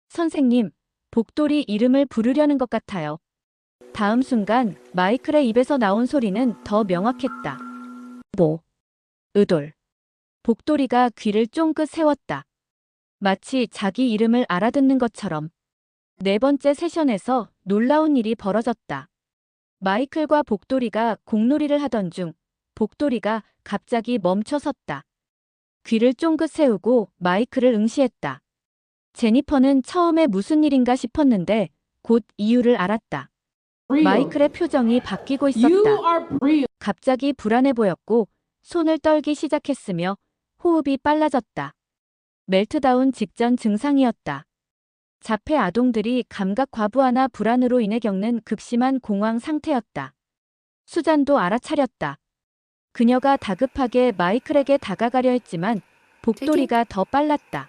선생님, 복돌이 이름을 부르려는 것 같아요. 다음 순간 마이클의 입에서 나온 소리는 더 명확했다. 으돌. 복돌이가 귀를 쫑긋 세웠다. 마치 자기 이름을 알아듣는 것처럼. 네 번째 세션에서 놀라운 일이 벌어졌다. 마이클과 복돌이가 공놀이를 하던 중 복돌이가 갑자기 멈춰 섰다. 귀를 쫑긋 세우고 마이클을 응시했다. 제니퍼는 처음에 무슨 일인가 싶었는데 곧 이유를 알았다. 마이클의 표정이 바뀌고 있었다. 갑자기 불안해 보였고 손을 떨기 시작했으며 호흡이 빨라졌다. 멜트다운 직전 증상이었다. 자폐 아동들이 감각 과부하나 불안으로 인해 겪는 극심한 공황 상태였다. 수잔도 알아차렸다. 그녀가 다급하게 마이클에게 다가가려 했지만 복돌이가 더 빨랐다.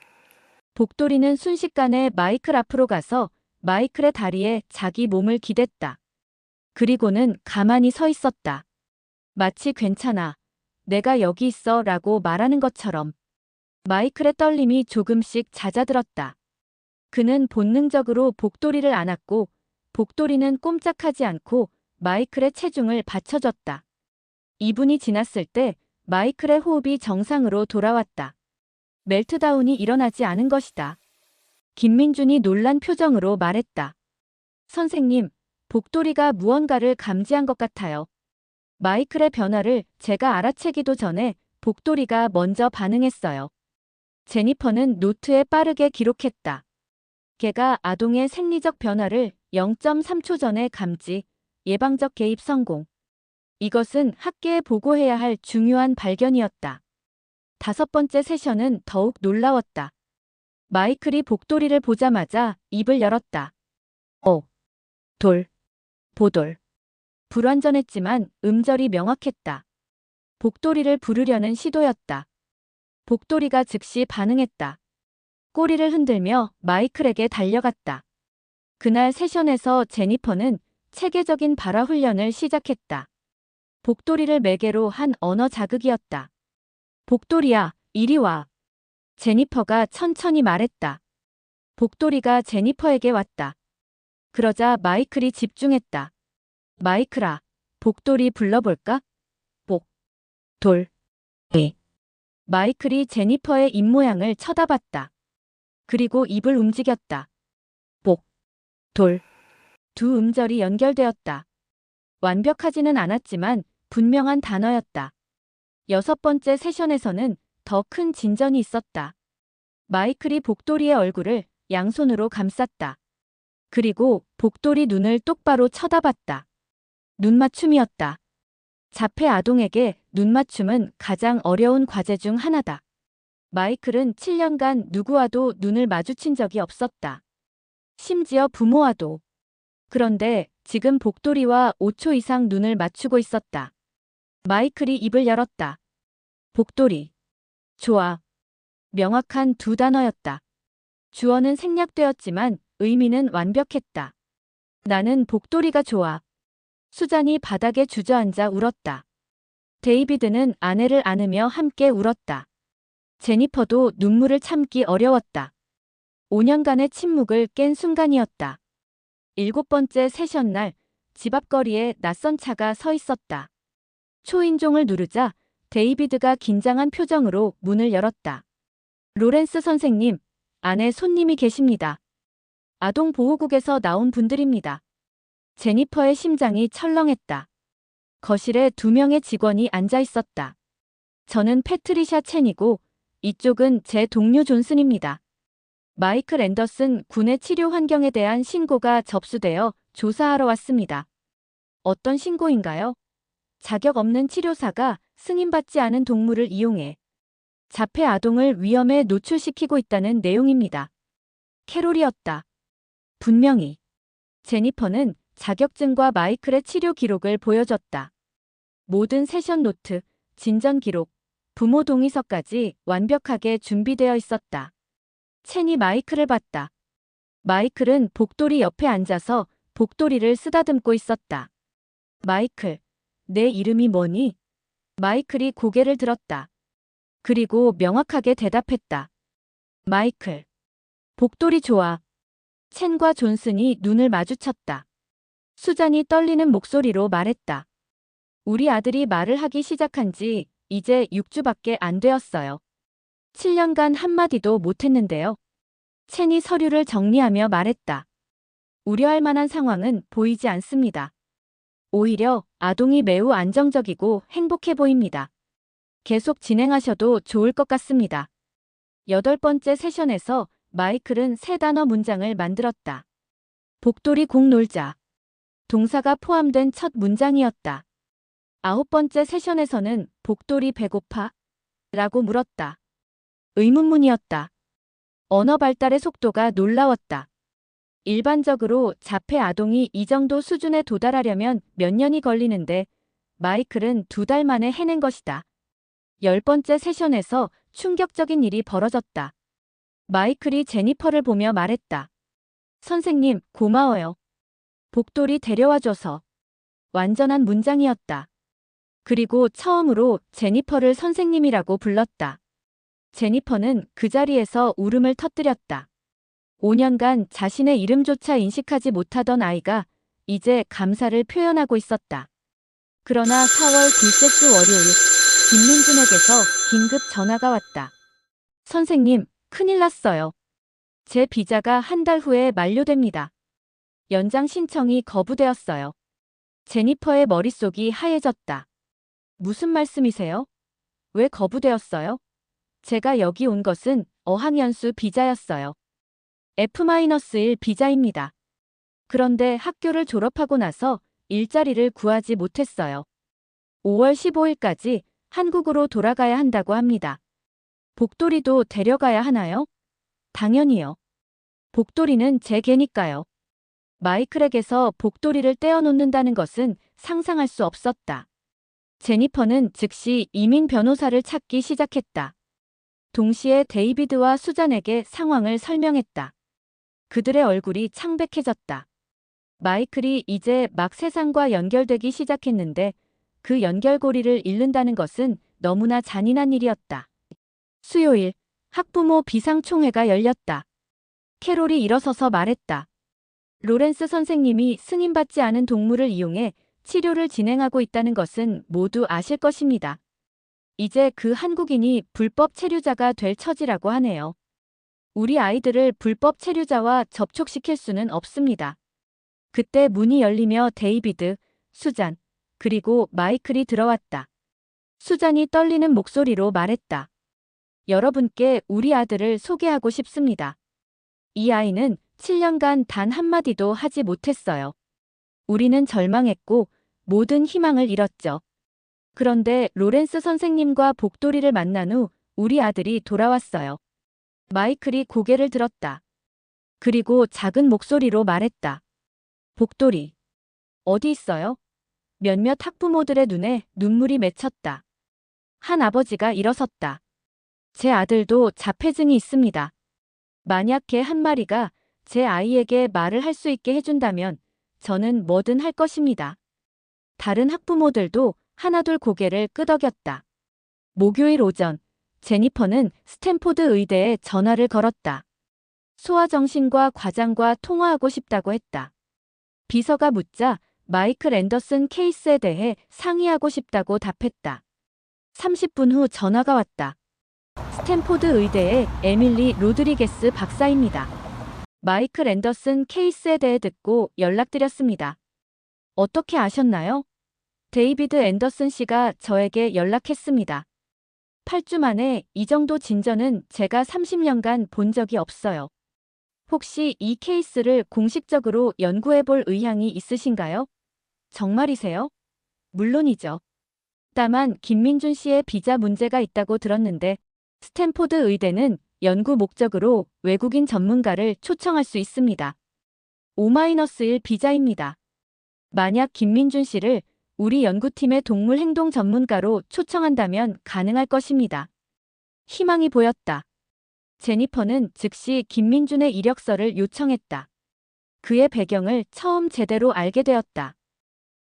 복돌이는 순식간에 마이클 앞으로 가서 마이클의 다리에 자기 몸을 기댔다. 그리고는 가만히 서 있었다. 마치 괜찮아. 내가 여기 있어 라고 말하는 것처럼. 마이클의 떨림이 조금씩 잦아들었다. 그는 본능적으로 복돌이를 안았고 복돌이는 꼼짝하지 않고 마이클의 체중을 받쳐줬다. 2분이 지났을 때 마이클의 호흡이 정상으로 돌아왔다. 멜트다운이 일어나지 않은 것이다. 김민준이 놀란 표정으로 말했다. 선생님, 복돌이가 무언가를 감지한 것 같아요. 마이클의 변화를 제가 알아채기도 전에 복돌이가 먼저 반응했어요. 제니퍼는 노트에 빠르게 기록했다. 걔가 아동의 생리적 변화를 0.3초 전에 감지, 예방적 개입 성공. 이것은 학계에 보고해야 할 중요한 발견이었다. 5번째 세션은 더욱 놀라웠다. 마이클이 복돌이를 보자마자 입을 열었다. 돌, 보돌. 불완전했지만 음절이 명확했다. 복돌이를 부르려는 시도였다. 복돌이가 즉시 반응했다. 꼬리를 흔들며 마이클에게 달려갔다. 그날 세션에서 제니퍼는 체계적인 발화 훈련을 시작했다. 복돌이를 매개로 한 언어 자극이었다. 복돌이야, 이리 와. 제니퍼가 천천히 말했다. 복돌이가 제니퍼에게 왔다. 그러자 마이클이 집중했다. 마이클아, 복돌이 불러볼까? 돌, 마이클이 제니퍼의 입모양을 쳐다봤다. 그리고 입을 움직였다. 돌. 두 음절이 연결되었다. 완벽하지는 않았지만 분명한 단어였다. 6번째 세션에서는 더 큰 진전이 있었다. 마이클이 복돌이의 얼굴을 양손으로 감쌌다. 그리고 복돌이 눈을 똑바로 쳐다봤다. 눈맞춤이었다. 자폐 아동에게 눈맞춤은 가장 어려운 과제 중 하나다. 마이클은 7년간 누구와도 눈을 마주친 적이 없었다. 심지어 부모와도. 그런데 지금 복돌이와 5초 이상 눈을 맞추고 있었다. 마이클이 입을 열었다. 복돌이. 좋아. 명확한 두 단어였다. 주어는 생략되었지만 의미는 완벽했다. 나는 복돌이가 좋아. 수잔이 바닥에 주저앉아 울었다. 데이비드는 아내를 안으며 함께 울었다. 제니퍼도 눈물을 참기 어려웠다. 5년간의 침묵을 깬 순간이었다. 7번째 세션 날, 집 앞거리에 낯선 차가 서 있었다. 초인종을 누르자 데이비드가 긴장한 표정으로 문을 열었다. 로렌스 선생님, 안에 손님이 계십니다. 아동보호국에서 나온 분들입니다. 제니퍼의 심장이 철렁했다. 거실에 2명의 직원이 앉아 있었다. 저는 패트리샤 첸이고 이쪽은 제 동료 존슨입니다. 마이클 앤더슨 군의 치료 환경에 대한 신고가 접수되어 조사하러 왔습니다. 어떤 신고인가요? 자격 없는 치료사가 승인받지 않은 동물을 이용해 자폐 아동을 위험에 노출시키고 있다는 내용입니다. 캐롤이었다. 분명히. 제니퍼는 자격증과 마이클의 치료 기록을 보여줬다. 모든 세션 노트, 진전 기록, 부모 동의서까지 완벽하게 준비되어 있었다. 첸이 마이클을 봤다. 마이클은 복돌이 옆에 앉아서 복돌이를 쓰다듬고 있었다. 마이클, 내 이름이 뭐니? 마이클이 고개를 들었다. 그리고 명확하게 대답했다. 마이클. 복돌이 좋아. 첸과 존슨이 눈을 마주쳤다. 수잔이 떨리는 목소리로 말했다. 우리 아들이 말을 하기 시작한 지 이제 6주밖에 안 되었어요. 7년간 한마디도 못했는데요. 첸이 서류를 정리하며 말했다. 우려할 만한 상황은 보이지 않습니다. 오히려 아동이 매우 안정적이고 행복해 보입니다. 계속 진행하셔도 좋을 것 같습니다. 8번째 세션에서 마이클은 3단어 문장을 만들었다. 복돌이 공 놀자. 동사가 포함된 첫 문장이었다. 9번째 세션에서는 복돌이 배고파? 라고 물었다. 의문문이었다. 언어 발달의 속도가 놀라웠다. 일반적으로 자폐 아동이 이 정도 수준에 도달하려면 몇 년이 걸리는데 마이클은 2달 만에 해낸 것이다. 10번째 세션에서 충격적인 일이 벌어졌다. 마이클이 제니퍼를 보며 말했다. 선생님, 고마워요. 복돌이 데려와줘서. 완전한 문장이었다. 그리고 처음으로 제니퍼를 선생님이라고 불렀다. 제니퍼는 그 자리에서 울음을 터뜨렸다. 5년간 자신의 이름조차 인식하지 못하던 아이가 이제 감사를 표현하고 있었다. 그러나 4월 둘째 주 월요일, 김민준에게서 긴급 전화가 왔다. 선생님, 큰일 났어요. 제 비자가 한 달 후에 만료됩니다. 연장 신청이 거부되었어요. 제니퍼의 머릿속이 하얘졌다. 무슨 말씀이세요? 왜 거부되었어요? 제가 여기 온 것은 어학연수 비자였어요. F-1 비자입니다. 그런데 학교를 졸업하고 나서 일자리를 구하지 못했어요. 5월 15일까지 한국으로 돌아가야 한다고 합니다. 복돌이도 데려가야 하나요? 당연히요. 복돌이는 제 개니까요. 마이클에게서 복돌이를 떼어놓는다는 것은 상상할 수 없었다. 제니퍼는 즉시 이민 변호사를 찾기 시작했다. 동시에 데이비드와 수잔에게 상황을 설명했다. 그들의 얼굴이 창백해졌다. 마이클이 이제 막 세상과 연결되기 시작했는데 그 연결고리를 잃는다는 것은 너무나 잔인한 일이었다. 수요일, 학부모 비상총회가 열렸다. 캐롤이 일어서서 말했다. 로렌스 선생님이 승인받지 않은 동물을 이용해 치료를 진행하고 있다는 것은 모두 아실 것입니다. 이제 그 한국인이 불법 체류자가 될 처지라고 하네요. 우리 아이들을 불법 체류자와 접촉시킬 수는 없습니다. 그때 문이 열리며 데이비드, 수잔, 그리고 마이클이 들어왔다. 수잔이 떨리는 목소리로 말했다. 여러분께 우리 아들을 소개하고 싶습니다. 이 아이는 7년간 단 한마디도 하지 못했어요. 우리는 절망했고 모든 희망을 잃었죠. 그런데 로렌스 선생님과 복돌이를 만난 후 우리 아들이 돌아왔어요. 마이클이 고개를 들었다. 그리고 작은 목소리로 말했다. 복돌이. 어디 있어요? 몇몇 학부모들의 눈에 눈물이 맺혔다. 한 아버지가 일어섰다. 제 아들도 자폐증이 있습니다. 만약 개 한 마리가 제 아이에게 말을 할 수 있게 해준다면 저는 뭐든 할 것입니다. 다른 학부모들도 하나둘 고개를 끄덕였다. 목요일 오전, 제니퍼는 스탠포드 의대에 전화를 걸었다. 소아정신과 과장과 통화하고 싶다고 했다. 비서가 묻자 마이클 앤더슨 케이스에 대해 상의하고 싶다고 답했다. 30분 후 전화가 왔다. 스탠포드 의대의 에밀리 로드리게스 박사입니다. 마이클 앤더슨 케이스에 대해 듣고 연락드렸습니다. 어떻게 아셨나요? 데이비드 앤더슨 씨가 저에게 연락했습니다. 8주 만에 이 정도 진전은 제가 30년간 본 적이 없어요. 혹시 이 케이스를 공식적으로 연구해 볼 의향이 있으신가요? 정말이세요? 물론이죠. 다만 김민준 씨의 비자 문제가 있다고 들었는데 스탠포드 의대는 연구 목적으로 외국인 전문가를 초청할 수 있습니다. O-1 비자입니다. 만약 김민준 씨를 우리 연구팀의 동물 행동 전문가로 초청한다면 가능할 것입니다. 희망이 보였다. 제니퍼는 즉시 김민준의 이력서를 요청했다. 그의 배경을 처음 제대로 알게 되었다.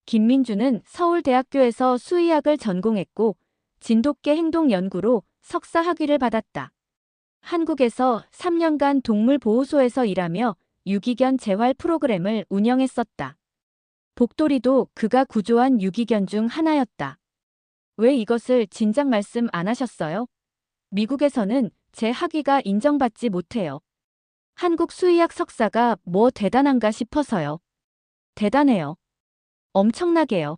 김민준은 서울대학교에서 수의학을 전공했고 진돗개 행동 연구로 석사 학위를 받았다. 한국에서 3년간 동물보호소에서 일하며 유기견 재활 프로그램을 운영했었다. 복돌이도 그가 구조한 유기견 중 하나였다. 왜 이것을 진작 말씀 안 하셨어요? 미국에서는 제 학위가 인정받지 못해요. 한국 수의학 석사가 뭐 대단한가 싶어서요. 대단해요. 엄청나게요.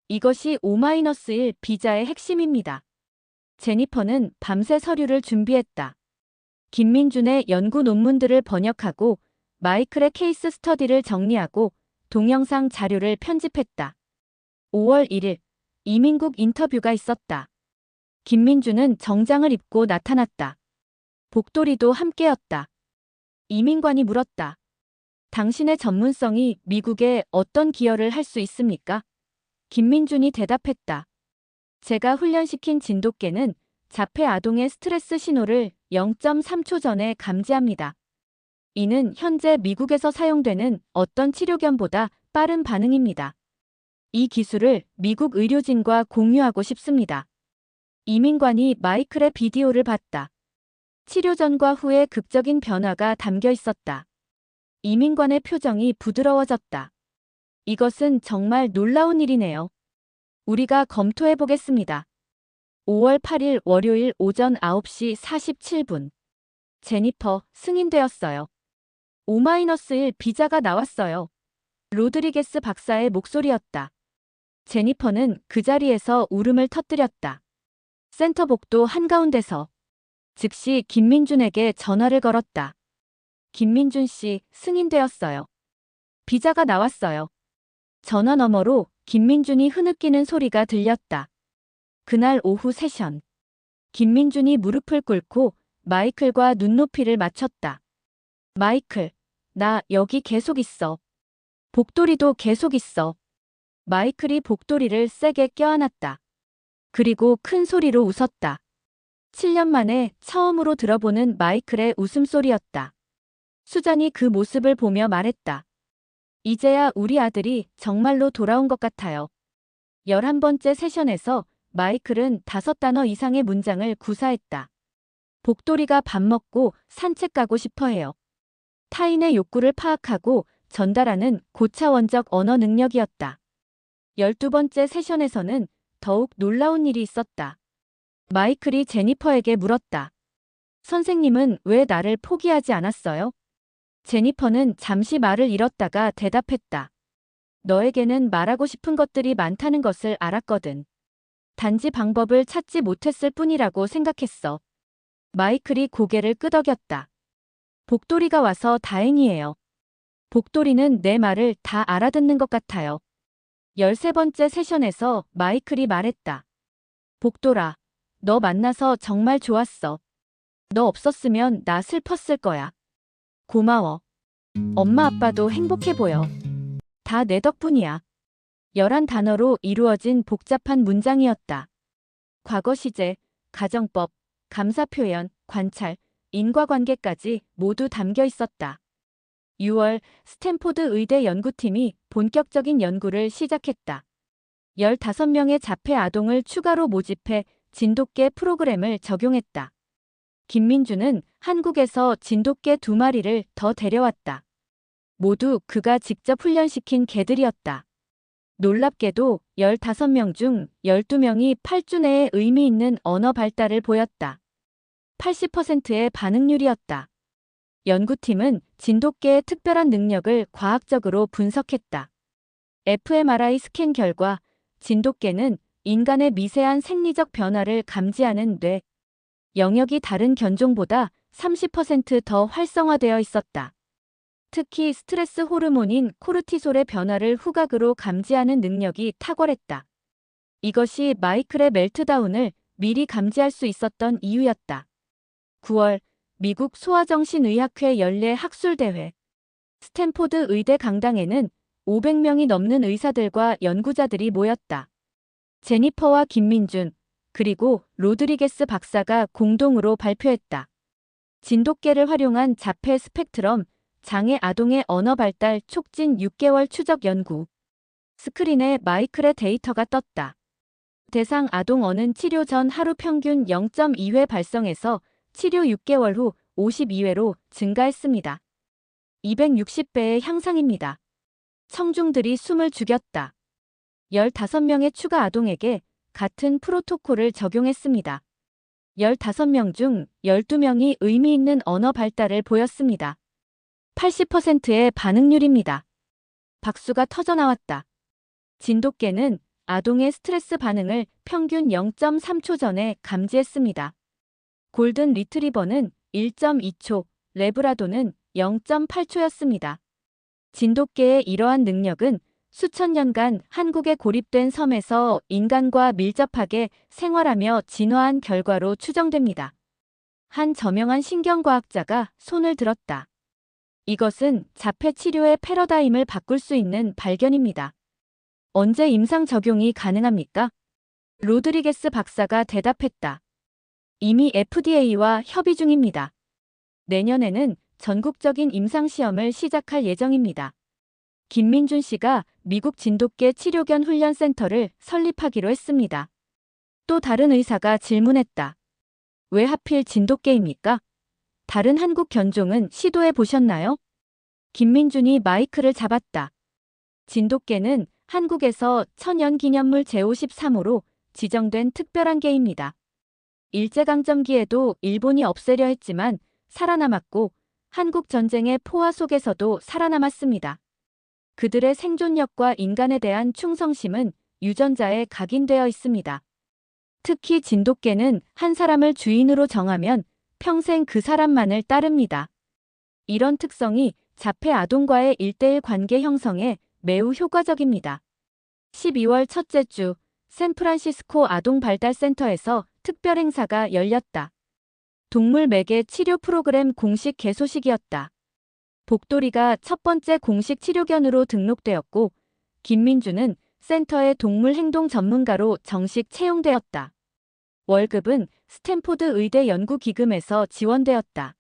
이것이 O-1 비자의 핵심입니다. 제니퍼는 밤새 서류를 준비했다. 김민준의 연구 논문들을 번역하고 마이클의 케이스 스터디를 정리하고 동영상 자료를 편집했다. 5월 1일, 이민국 인터뷰가 있었다. 김민준은 정장을 입고 나타났다. 복돌이도 함께였다. 이민관이 물었다. 당신의 전문성이 미국에 어떤 기여를 할 수 있습니까? 김민준이 대답했다. 제가 훈련시킨 진돗개는 자폐 아동의 스트레스 신호를 0.3초 전에 감지합니다. 이는 현재 미국에서 사용되는 어떤 치료견보다 빠른 반응입니다. 이 기술을 미국 의료진과 공유하고 싶습니다. 이민관이 마이클의 비디오를 봤다. 치료 전과 후의 극적인 변화가 담겨 있었다. 이민관의 표정이 부드러워졌다. 이것은 정말 놀라운 일이네요. 우리가 검토해 보겠습니다. 5월 8일 월요일 오전 9시 47분. 제니퍼 승인되었어요. O-1 비자가 나왔어요. 로드리게스 박사의 목소리였다. 제니퍼는 그 자리에서 울음을 터뜨렸다. 센터 복도 한가운데서 즉시 김민준에게 전화를 걸었다. 김민준 씨, 승인되었어요. 비자가 나왔어요. 전화 너머로 김민준이 흐느끼는 소리가 들렸다. 그날 오후 세션. 김민준이 무릎을 꿇고 마이클과 눈높이를 맞췄다. 마이클, 나 여기 계속 있어. 복돌이도 계속 있어. 마이클이 복돌이를 세게 껴안았다. 그리고 큰 소리로 웃었다. 7년 만에 처음으로 들어보는 마이클의 웃음소리였다. 수잔이 그 모습을 보며 말했다. 이제야 우리 아들이 정말로 돌아온 것 같아요. 11번째 세션에서 마이클은 5단어 이상의 문장을 구사했다. 복돌이가 밥 먹고 산책 가고 싶어 해요. 타인의 욕구를 파악하고 전달하는 고차원적 언어 능력이었다. 12번째 세션에서는 더욱 놀라운 일이 있었다. 마이클이 제니퍼에게 물었다. 선생님은 왜 나를 포기하지 않았어요? 제니퍼는 잠시 말을 잃었다가 대답했다. 너에게는 말하고 싶은 것들이 많다는 것을 알았거든. 단지 방법을 찾지 못했을 뿐이라고 생각했어. 마이클이 고개를 끄덕였다. 복돌이가 와서 다행이에요. 복돌이는 내 말을 다 알아듣는 것 같아요. 13번째 세션에서 마이클이 말했다. 복돌아, 너 만나서 정말 좋았어. 너 없었으면 나 슬펐을 거야. 고마워. 엄마 아빠도 행복해 보여. 다 내 덕분이야. 11단어로 이루어진 복잡한 문장이었다. 과거 시제, 가정법, 감사 표현, 관찰, 인과관계까지 모두 담겨 있었다. 6월 스탠포드 의대 연구팀이 본격적인 연구를 시작했다. 15명의 자폐 아동을 추가로 모집해 진돗개 프로그램을 적용했다. 김민준은 한국에서 진돗개 2마리를 더 데려왔다. 모두 그가 직접 훈련시킨 개들이었다. 놀랍게도 15명 중 12명이 8주 내에 의미 있는 언어 발달을 보였다. 80%의 반응률이었다. 연구팀은 진돗개의 특별한 능력을 과학적으로 분석했다. fMRI 스캔 결과 진돗개는 인간의 미세한 생리적 변화를 감지하는 뇌 영역이 다른 견종보다 30% 더 활성화되어 있었다. 특히 스트레스 호르몬인 코르티솔의 변화를 후각으로 감지하는 능력이 탁월했다. 이것이 마이클의 멜트다운을 미리 감지할 수 있었던 이유였다. 9월 미국 소아정신의학회 연례 학술대회. 스탠포드 의대 강당에는 500명이 넘는 의사들과 연구자들이 모였다. 제니퍼와 김민준, 그리고 로드리게스 박사가 공동으로 발표했다. 진돗개를 활용한 자폐 스펙트럼, 장애 아동의 언어 발달 촉진 6개월 추적 연구. 스크린에 마이클의 데이터가 떴다. 대상 아동 어는 치료 전 하루 평균 0.2회 발성에서 치료 6개월 후 52회로 증가했습니다. 260배의 향상입니다. 청중들이 숨을 죽였다. 15명의 추가 아동에게 같은 프로토콜을 적용했습니다. 15명 중 12명이 의미 있는 언어 발달을 보였습니다. 80%의 반응률입니다. 박수가 터져나왔다. 진돗개는 아동의 스트레스 반응을 평균 0.3초 전에 감지했습니다. 골든 리트리버는 1.2초, 레브라도는 0.8초였습니다. 진돗개의 이러한 능력은 수천 년간 한국에 고립된 섬에서 인간과 밀접하게 생활하며 진화한 결과로 추정됩니다. 한 저명한 신경과학자가 손을 들었다. 이것은 자폐 치료의 패러다임을 바꿀 수 있는 발견입니다. 언제 임상 적용이 가능합니까? 로드리게스 박사가 대답했다. 이미 FDA와 협의 중입니다. 내년에는 전국적인 임상시험을 시작할 예정입니다. 김민준 씨가 미국 진돗개 치료견 훈련센터를 설립하기로 했습니다. 또 다른 의사가 질문했다. 왜 하필 진돗개입니까? 다른 한국 견종은 시도해 보셨나요? 김민준이 마이크를 잡았다. 진돗개는 한국에서 천연기념물 제53호로 지정된 특별한 개입니다. 일제강점기에도 일본이 없애려 했지만 살아남았고 한국 전쟁의 포화 속에서도 살아남았습니다. 그들의 생존력과 인간에 대한 충성심은 유전자에 각인되어 있습니다. 특히 진돗개는 한 사람을 주인으로 정하면 평생 그 사람만을 따릅니다. 이런 특성이 자폐 아동과의 1:1 관계 형성에 매우 효과적입니다. 12월 첫째 주 샌프란시스코 아동발달센터에서 특별 행사가 열렸다. 동물 매개 치료 프로그램 공식 개소식이었다. 복돌이가 첫 번째 공식 치료견으로 등록되었고 김민주는 센터의 동물 행동 전문가로 정식 채용되었다. 월급은 스탠포드 의대 연구기금에서 지원되었다.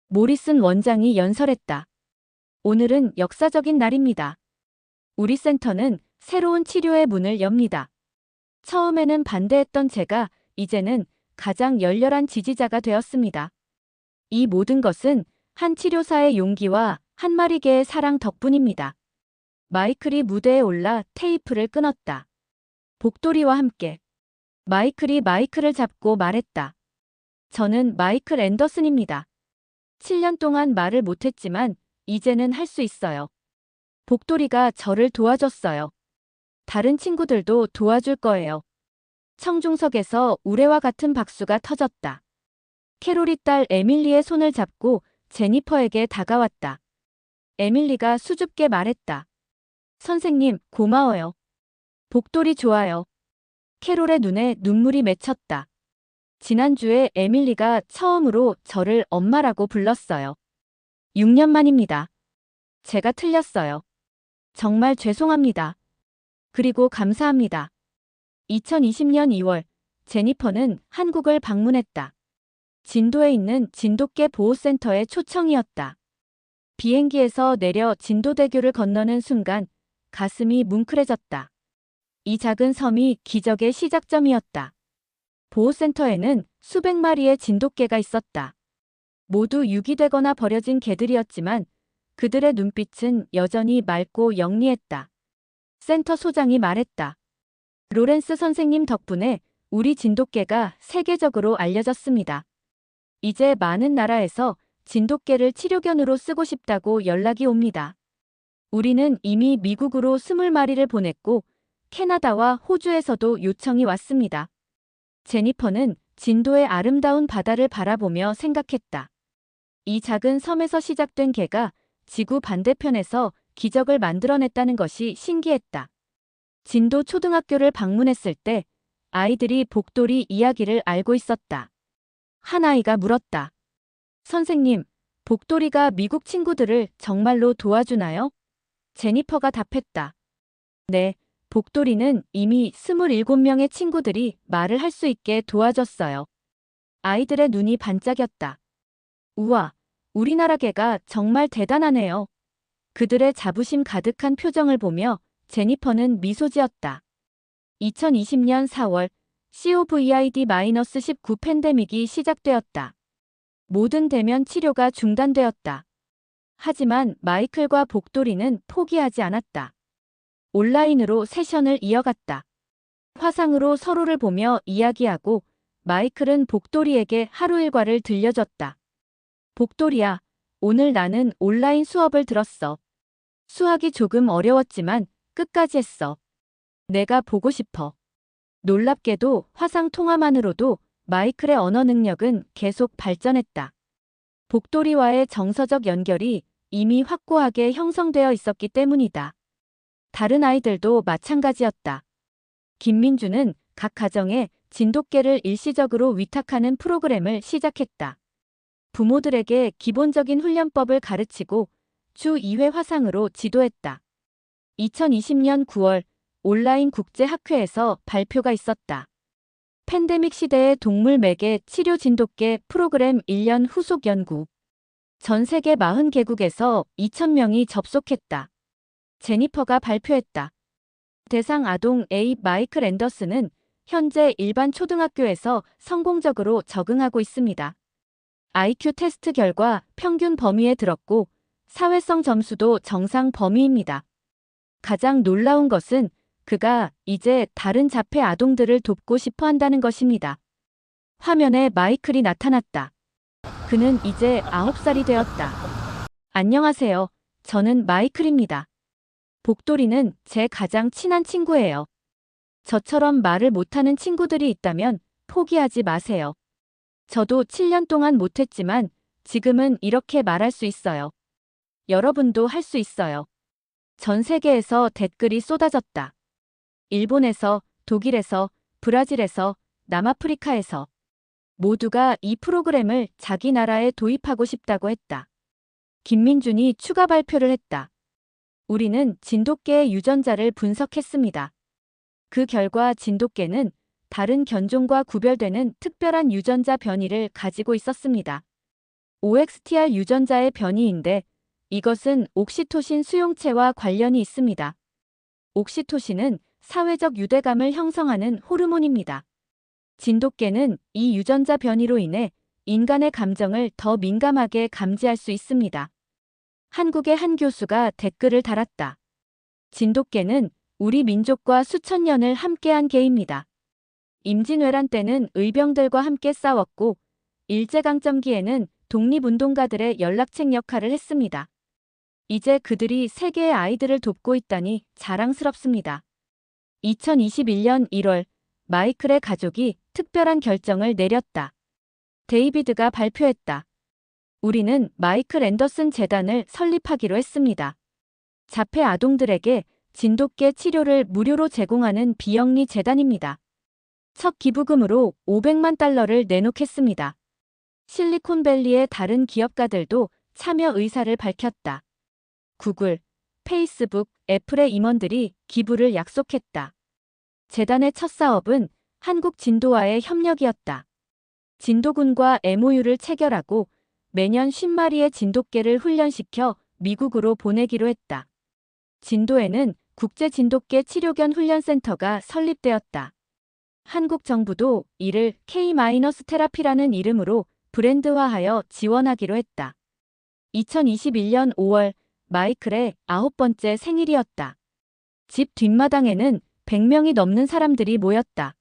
모리슨 원장이 연설했다. 오늘은 역사적인 날입니다. 우리 센터는 새로운 치료의 문을 엽니다. 처음에는 반대했던 제가 이제는 가장 열렬한 지지자가 되었습니다. 이 모든 것은 한 치료사의 용기와 한 마리 개의 사랑 덕분입니다. 마이클이 무대에 올라 테이프를 끊었다. 복돌이와 함께 마이클이 마이크를 잡고 말했다. 저는 마이클 앤더슨입니다. 7년 동안 말을 못했지만 이제는 할 수 있어요. 복돌이가 저를 도와줬어요. 다른 친구들도 도와줄 거예요. 청중석에서 우레와 같은 박수가 터졌다. 캐롤이 딸 에밀리의 손을 잡고 제니퍼에게 다가왔다. 에밀리가 수줍게 말했다. 선생님, 고마워요. 복돌이 좋아요. 캐롤의 눈에 눈물이 맺혔다. 지난주에 에밀리가 처음으로 저를 엄마라고 불렀어요. 6년 만입니다. 제가 틀렸어요. 정말 죄송합니다. 그리고 감사합니다. 2020년 2월, 제니퍼는 한국을 방문했다. 진도에 있는 진돗개 보호센터의 초청이었다. 비행기에서 내려 진도대교를 건너는 순간 가슴이 뭉클해졌다. 이 작은 섬이 기적의 시작점이었다. 보호센터에는 수백 마리의 진돗개가 있었다. 모두 유기되거나 버려진 개들이었지만 그들의 눈빛은 여전히 맑고 영리했다. 센터 소장이 말했다. 로렌스 선생님 덕분에 우리 진돗개가 세계적으로 알려졌습니다. 이제 많은 나라에서 진돗개를 치료견으로 쓰고 싶다고 연락이 옵니다. 우리는 이미 미국으로 20마리를 보냈고 캐나다와 호주에서도 요청이 왔습니다. 제니퍼는 진도의 아름다운 바다를 바라보며 생각했다. 이 작은 섬에서 시작된 개가 지구 반대편에서 기적을 만들어냈다는 것이 신기했다. 진도 초등학교를 방문했을 때 아이들이 복돌이 이야기를 알고 있었다. 한 아이가 물었다. 선생님, 복돌이가 미국 친구들을 정말로 도와주나요? 제니퍼가 답했다. 네, 복돌이는 이미 27명의 친구들이 말을 할 수 있게 도와줬어요. 아이들의 눈이 반짝였다. 우와, 우리나라 개가 정말 대단하네요. 그들의 자부심 가득한 표정을 보며 제니퍼는 미소 지었다. 2020년 4월 COVID-19 팬데믹이 시작되었다. 모든 대면 치료가 중단되었다. 하지만 마이클과 복돌이는 포기하지 않았다. 온라인으로 세션을 이어갔다. 화상으로 서로를 보며 이야기하고 마이클은 복돌이에게 하루 일과를 들려줬다. 복돌이야, 오늘 나는 온라인 수업을 들었어. 수학이 조금 어려웠지만 끝까지 했어. 내가 보고 싶어. 놀랍게도 화상 통화만으로도 마이클의 언어 능력은 계속 발전했다. 복돌이와의 정서적 연결이 이미 확고하게 형성되어 있었기 때문이다. 다른 아이들도 마찬가지였다. 김민주는 각 가정에 진돗개를 일시적으로 위탁하는 프로그램을 시작했다. 부모들에게 기본적인 훈련법을 가르치고 주 2회 화상으로 지도했다. 2020년 9월 온라인 국제학회에서 발표가 있었다. 팬데믹 시대의 동물 매개 치료 진돗개 프로그램 1년 후속 연구. 전 세계 40개국에서 2,000명이 접속했다. 제니퍼가 발표했다. 대상 아동 A 마이클 앤더슨은 현재 일반 초등학교에서 성공적으로 적응하고 있습니다. IQ 테스트 결과 평균 범위에 들었고 사회성 점수도 정상 범위입니다. 가장 놀라운 것은 그가 이제 다른 자폐 아동들을 돕고 싶어 한다는 것입니다. 화면에 마이클이 나타났다. 그는 이제 9살이 되었다. 안녕하세요. 저는 마이클입니다. 복돌이는 제 가장 친한 친구예요. 저처럼 말을 못하는 친구들이 있다면 포기하지 마세요. 저도 7년 동안 못했지만 지금은 이렇게 말할 수 있어요. 여러분도 할 수 있어요. 전 세계에서 댓글이 쏟아졌다. 일본에서, 독일에서, 브라질에서, 남아프리카에서 모두가 이 프로그램을 자기 나라에 도입하고 싶다고 했다. 김민준이 추가 발표를 했다. 우리는 진돗개의 유전자를 분석했습니다. 그 결과 진돗개는 다른 견종과 구별되는 특별한 유전자 변이를 가지고 있었습니다. OXTR 유전자의 변이인데 이것은 옥시토신 수용체와 관련이 있습니다. 옥시토신은 사회적 유대감을 형성하는 호르몬입니다. 진돗개는 이 유전자 변이로 인해 인간의 감정을 더 민감하게 감지할 수 있습니다. 한국의 한 교수가 댓글을 달았다. 진돗개는 우리 민족과 수천 년을 함께한 개입니다. 임진왜란 때는 의병들과 함께 싸웠고 일제강점기에는 독립운동가들의 연락책 역할을 했습니다. 이제 그들이 세계의 아이들을 돕고 있다니 자랑스럽습니다. 2021년 1월 마이클의 가족이 특별한 결정을 내렸다. 데이비드가 발표했다. 우리는 마이클 앤더슨 재단을 설립하기로 했습니다. 자폐 아동들에게 진돗개 치료를 무료로 제공하는 비영리 재단입니다. 첫 기부금으로 500만 달러를 내놓겠습니다. 실리콘밸리의 다른 기업가들도 참여 의사를 밝혔다. 구글, 페이스북, 애플의 임원들이 기부를 약속했다. 재단의 첫 사업은 한국 진도와의 협력이었다. 진도군과 MOU를 체결하고 매년 50마리의 진돗개를 훈련시켜 미국으로 보내기로 했다. 진도에는 국제 진돗개 치료견 훈련센터가 설립되었다. 한국 정부도 이를 K-테라피라는 이름으로 브랜드화하여 지원하기로 했다. 2021년 5월 마이클의 9번째 생일이었다. 집 뒷마당에는 100명이 넘는 사람들이 모였다.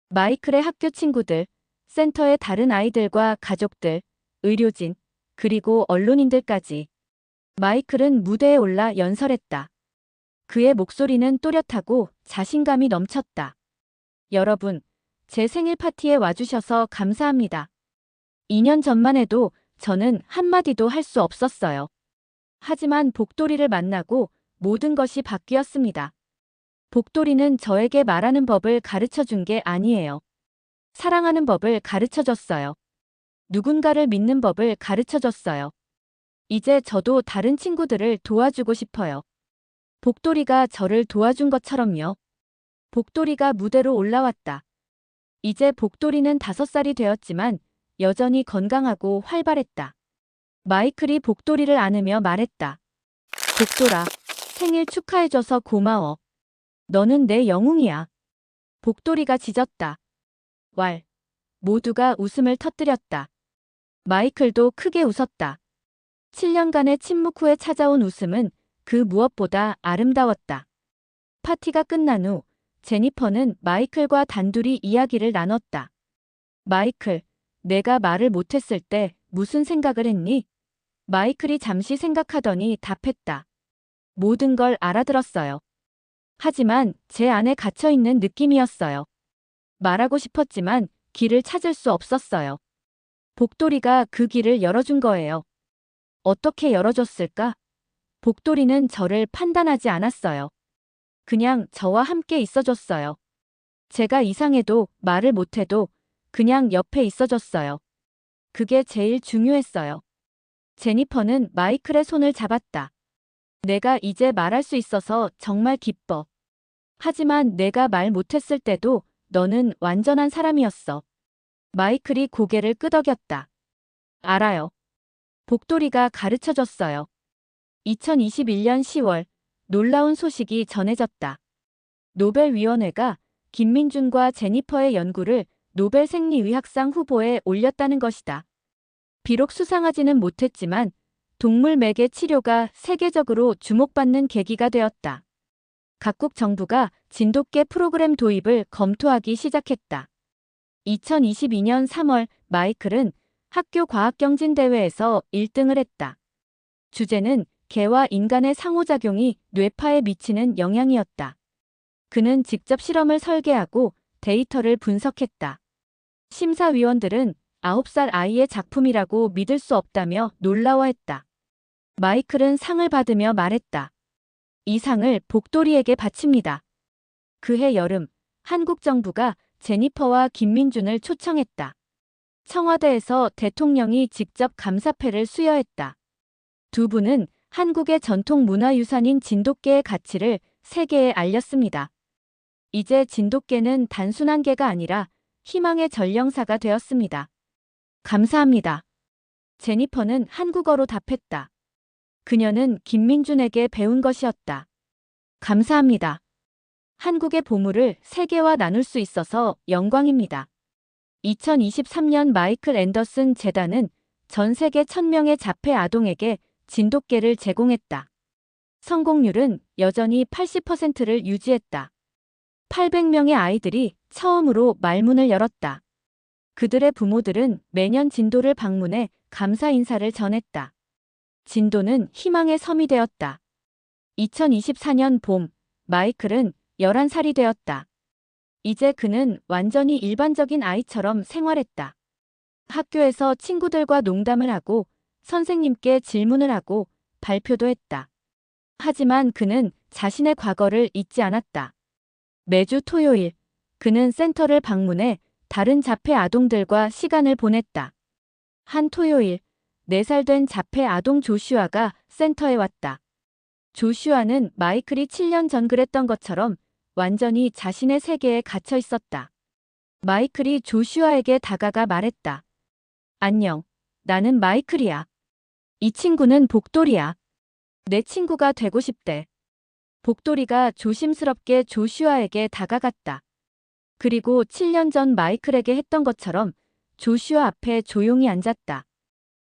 마이클의 학교 친구들, 센터의 다른 아이들과 가족들, 의료진, 그리고 언론인들까지. 마이클은 무대에 올라 연설했다. 그의 목소리는 또렷하고 자신감이 넘쳤다. 여러분, 제 생일 파티에 와주셔서 감사합니다. 2년 전만 해도 저는 한마디도 할 수 없었어요. 하지만 복돌이를 만나고 모든 것이 바뀌었습니다. 복돌이는 저에게 말하는 법을 가르쳐 준 게 아니에요. 사랑하는 법을 가르쳐 줬어요. 누군가를 믿는 법을 가르쳐 줬어요. 이제 저도 다른 친구들을 도와주고 싶어요. 복돌이가 저를 도와준 것처럼요. 복돌이가 무대로 올라왔다. 이제 복돌이는 5살이 되었지만 여전히 건강하고 활발했다. 마이클이 복돌이를 안으며 말했다. 복돌아, 생일 축하해줘서 고마워. 너는 내 영웅이야. 복돌이가 짖었다. 왈. 모두가 웃음을 터뜨렸다. 마이클도 크게 웃었다. 7년간의 침묵 후에 찾아온 웃음은 그 무엇보다 아름다웠다. 파티가 끝난 후 제니퍼는 마이클과 단둘이 이야기를 나눴다. 마이클, 내가 말을 못했을 때 무슨 생각을 했니? 마이클이 잠시 생각하더니 답했다. 모든 걸 알아들었어요. 하지만 제 안에 갇혀있는 느낌이었어요. 말하고 싶었지만 길을 찾을 수 없었어요. 복돌이가 그 길을 열어준 거예요. 어떻게 열어줬을까? 복돌이는 저를 판단하지 않았어요. 그냥 저와 함께 있어줬어요. 제가 이상해도 말을 못해도 그냥 옆에 있어줬어요. 그게 제일 중요했어요. 제니퍼는 마이클의 손을 잡았다. 내가 이제 말할 수 있어서 정말 기뻐. 하지만 내가 말 못했을 때도 너는 완전한 사람이었어. 마이클이 고개를 끄덕였다. 알아요. 복돌이가 가르쳐줬어요. 2021년 10월 놀라운 소식이 전해졌다. 노벨위원회가 김민준과 제니퍼의 연구를 노벨 생리의학상 후보에 올렸다는 것이다. 비록 수상하지는 못했지만 동물 매개 치료가 세계적으로 주목받는 계기가 되었다. 각국 정부가 진돗개 프로그램 도입을 검토하기 시작했다. 2022년 3월 마이클은 학교 과학경진대회에서 1등을 했다. 주제는 개와 인간의 상호작용이 뇌파에 미치는 영향이었다. 그는 직접 실험을 설계하고 데이터를 분석했다. 심사위원들은 9살 아이의 작품이라고 믿을 수 없다며 놀라워했다. 마이클은 상을 받으며 말했다. 이 상을 복돌이에게 바칩니다. 그해 여름, 한국 정부가 제니퍼와 김민준을 초청했다. 청와대에서 대통령이 직접 감사패를 수여했다. 두 분은 한국의 전통 문화유산인 진돗개의 가치를 세계에 알렸습니다. 이제 진돗개는 단순한 개가 아니라 희망의 전령사가 되었습니다. 감사합니다. 제니퍼는 한국어로 답했다. 그녀는 김민준에게 배운 것이었다. 감사합니다. 한국의 보물을 세계와 나눌 수 있어서 영광입니다. 2023년 마이클 앤더슨 재단은 전 세계 1000명의 자폐 아동에게 진돗개를 제공했다. 성공률은 여전히 80%를 유지했다. 800명의 아이들이 처음으로 말문을 열었다. 그들의 부모들은 매년 진도를 방문해 감사 인사를 전했다. 진도는 희망의 섬이 되었다. 2024년 봄, 마이클은 11살이 되었다. 이제 그는 완전히 일반적인 아이처럼 생활했다. 학교에서 친구들과 농담을 하고 선생님께 질문을 하고 발표도 했다. 하지만 그는 자신의 과거를 잊지 않았다. 매주 토요일, 그는 센터를 방문해 다른 자폐 아동들과 시간을 보냈다. 한 토요일, 4살 된 자폐 아동 조슈아가 센터에 왔다. 조슈아는 마이클이 7년 전 그랬던 것처럼 완전히 자신의 세계에 갇혀 있었다. 마이클이 조슈아에게 다가가 말했다. 안녕, 나는 마이클이야. 이 친구는 복돌이야. 내 친구가 되고 싶대. 복돌이가 조심스럽게 조슈아에게 다가갔다. 그리고 7년 전 마이클에게 했던 것처럼 조슈아 앞에 조용히 앉았다.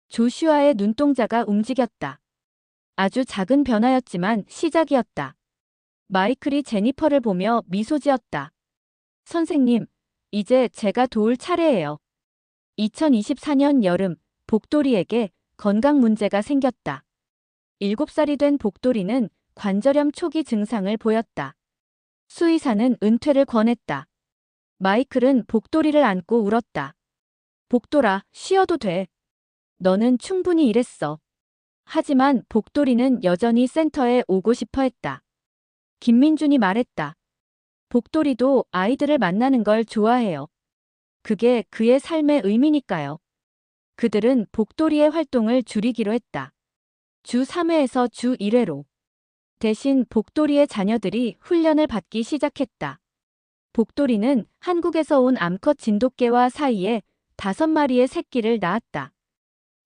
조슈아의 눈동자가 움직였다. 아주 작은 변화였지만 시작이었다. 마이클이 제니퍼를 보며 미소 지었다. 선생님, 이제 제가 도울 차례예요. 2024년 여름, 복돌이에게 건강 문제가 생겼다. 7살이 된 복돌이는 관절염 초기 증상을 보였다. 수의사는 은퇴를 권했다. 마이클은 복돌이를 안고 울었다. 복돌아, 쉬어도 돼. 너는 충분히 일했어. 하지만 복돌이는 여전히 센터에 오고 싶어 했다. 김민준이 말했다. 복돌이도 아이들을 만나는 걸 좋아해요. 그게 그의 삶의 의미니까요. 그들은 복돌이의 활동을 줄이기로 했다. 주 3회에서 주 1회로. 대신 복돌이의 자녀들이 훈련을 받기 시작했다. 복돌이는 한국에서 온 암컷 진돗개와 사이에 5마리의 새끼를 낳았다.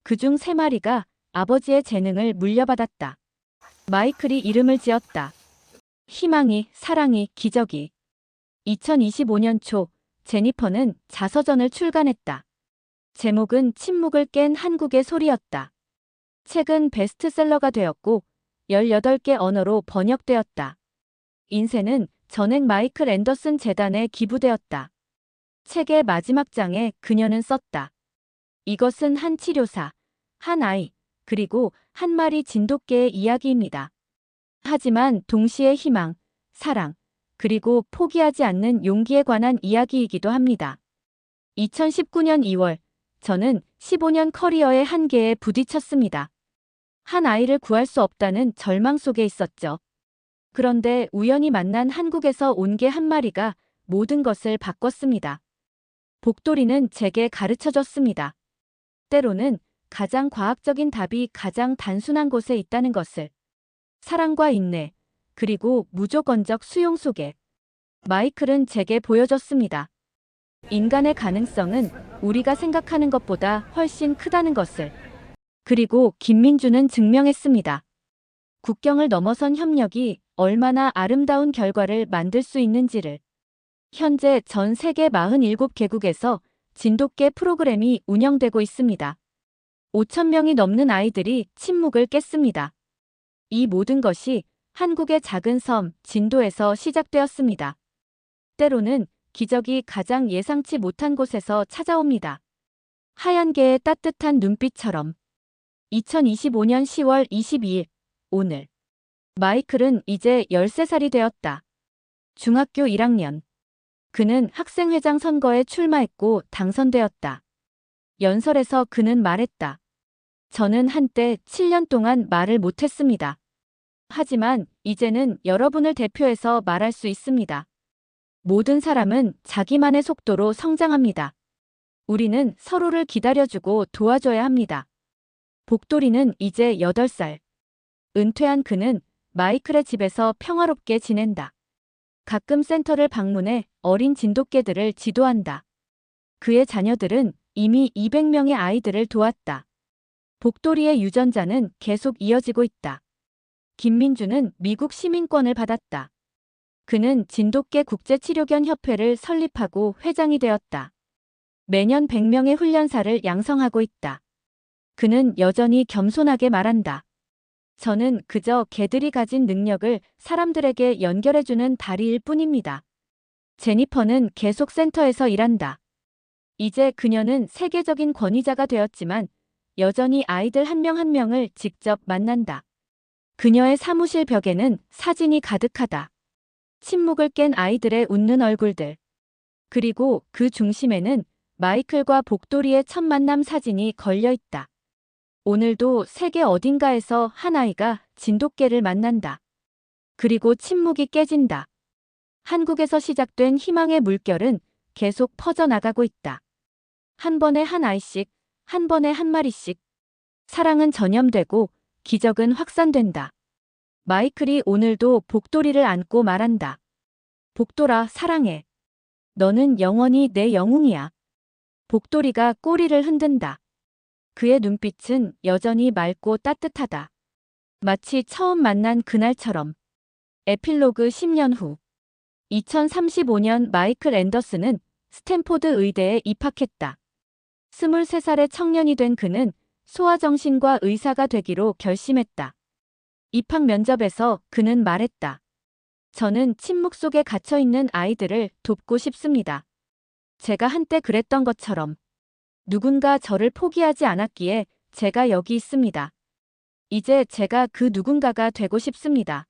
그중 3마리가 아버지의 재능을 물려받았다. 마이클이 이름을 지었다. 희망이, 사랑이, 기적이. 2025년 초, 제니퍼는 자서전을 출간했다. 제목은 침묵을 깬 한국의 소리였다. 책은 베스트셀러가 되었고 18개 언어로 번역되었다. 인쇄는 전액 마이클 앤더슨 재단에 기부되었다. 책의 마지막 장에 그녀는 썼다. 이것은 한 치료사, 한 아이, 그리고 한 마리 진돗개의 이야기입니다. 하지만 동시에 희망, 사랑, 그리고 포기하지 않는 용기에 관한 이야기이기도 합니다. 2019년 2월, 저는 15년 커리어의 한계에 부딪혔습니다. 한 아이를 구할 수 없다는 절망 속에 있었죠. 그런데 우연히 만난 한국에서 온 개 한 마리가 모든 것을 바꿨습니다. 복돌이는 제게 가르쳐줬습니다. 때로는 가장 과학적인 답이 가장 단순한 곳에 있다는 것을. 사랑과 인내, 그리고 무조건적 수용 속에. 마이클은 제게 보여줬습니다. 인간의 가능성은 우리가 생각하는 것보다 훨씬 크다는 것을. 그리고 김민준은 증명했습니다. 국경을 넘어선 협력이 얼마나 아름다운 결과를 만들 수 있는지를. 현재 전 세계 47개국에서 진돗개 프로그램이 운영되고 있습니다. 5,000명이 넘는 아이들이 침묵을 깼습니다. 이 모든 것이 한국의 작은 섬 진도에서 시작되었습니다. 때로는 기적이 가장 예상치 못한 곳에서 찾아옵니다. 하얀 개의 따뜻한 눈빛처럼. 2025년 10월 22일, 오늘. 마이클은 이제 13살이 되었다. 중학교 1학년. 그는 학생회장 선거에 출마했고 당선되었다. 연설에서 그는 말했다. 저는 한때 7년 동안 말을 못했습니다. 하지만 이제는 여러분을 대표해서 말할 수 있습니다. 모든 사람은 자기만의 속도로 성장합니다. 우리는 서로를 기다려주고 도와줘야 합니다. 복돌이는 이제 8살. 은퇴한 그는 마이클의 집에서 평화롭게 지낸다. 가끔 센터를 방문해 어린 진돗개들을 지도한다. 그의 자녀들은 이미 200명의 아이들을 도왔다. 복돌이의 유전자는 계속 이어지고 있다. 김민주는 미국 시민권을 받았다. 그는 진돗개 국제치료견 협회를 설립하고 회장이 되었다. 매년 100명의 훈련사를 양성하고 있다. 그는 여전히 겸손하게 말한다. 저는 그저 개들이 가진 능력을 사람들에게 연결해주는 다리일 뿐입니다. 제니퍼는 계속 센터에서 일한다. 이제 그녀는 세계적인 권위자가 되었지만 여전히 아이들 한 명 한 명을 직접 만난다. 그녀의 사무실 벽에는 사진이 가득하다. 침묵을 깬 아이들의 웃는 얼굴들. 그리고 그 중심에는 마이클과 복돌이의 첫 만남 사진이 걸려 있다. 오늘도 세계 어딘가에서 한 아이가 진돗개를 만난다. 그리고 침묵이 깨진다. 한국에서 시작된 희망의 물결은 계속 퍼져나가고 있다. 한 번에 한 아이씩, 한 번에 한 마리씩. 사랑은 전염되고 기적은 확산된다. 마이클이 오늘도 복돌이를 안고 말한다. 복돌아, 사랑해. 너는 영원히 내 영웅이야. 복돌이가 꼬리를 흔든다. 그의 눈빛은 여전히 맑고 따뜻하다. 마치 처음 만난 그날처럼. 에필로그 10년 후. 2035년 마이클 앤더슨은 스탠포드 의대에 입학했다. 23살의 청년이 된 그는 소아정신과 의사가 되기로 결심했다. 입학 면접에서 그는 말했다. 저는 침묵 속에 갇혀있는 아이들을 돕고 싶습니다. 제가 한때 그랬던 것처럼. 누군가 저를 포기하지 않았기에 제가 여기 있습니다. 이제 제가 그 누군가가 되고 싶습니다.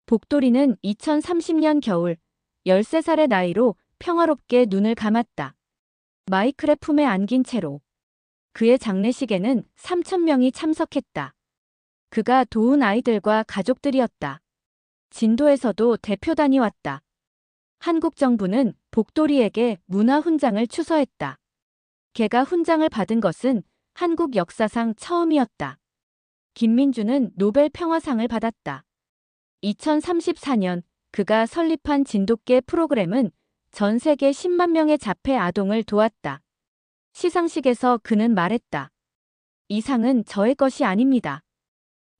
복돌이는 2030년 겨울 13살의 나이로 평화롭게 눈을 감았다. 마이클의 품에 안긴 채로. 그의 장례식에는 3,000명이 참석했다. 그가 도운 아이들과 가족들이었다. 진도에서도 대표단이 왔다. 한국 정부는 복돌이에게 문화훈장을 추서했다. 걔가 훈장을 받은 것은 한국 역사상 처음이었다. 김민주는 노벨 평화상을 받았다. 2034년 그가 설립한 진돗개 프로그램은 전 세계 10만 명의 자폐 아동을 도왔다. 시상식에서 그는 말했다. 이 상은 저의 것이 아닙니다.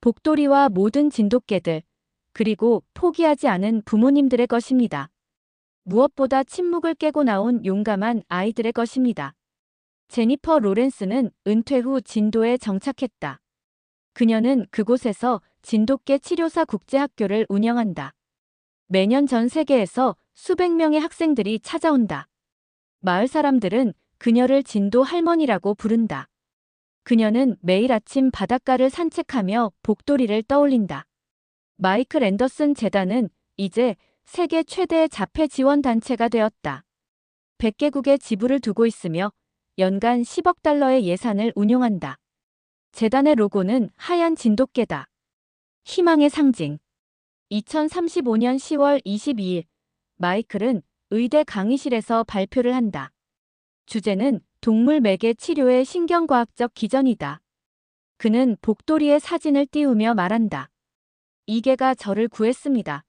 복돌이와 모든 진돗개들, 그리고 포기하지 않은 부모님들의 것입니다. 무엇보다 침묵을 깨고 나온 용감한 아이들의 것입니다. 제니퍼 로렌스는 은퇴 후 진도에 정착했다. 그녀는 그곳에서 진돗개 치료사 국제학교를 운영한다. 매년 전 세계에서 수백 명의 학생들이 찾아온다. 마을 사람들은 그녀를 진도 할머니라고 부른다. 그녀는 매일 아침 바닷가를 산책하며 복돌이를 떠올린다. 마이클 앤더슨 재단은 이제 세계 최대의 자폐 지원 단체가 되었다. 100개국의 지부를 두고 있으며 연간 10억 달러의 예산을 운용한다. 재단의 로고는 하얀 진돗개다. 희망의 상징. 2035년 10월 22일, 마이클은 의대 강의실에서 발표를 한다. 주제는 동물 매개 치료의 신경과학적 기전이다. 그는 복돌이의 사진을 띄우며 말한다. 이 개가 저를 구했습니다.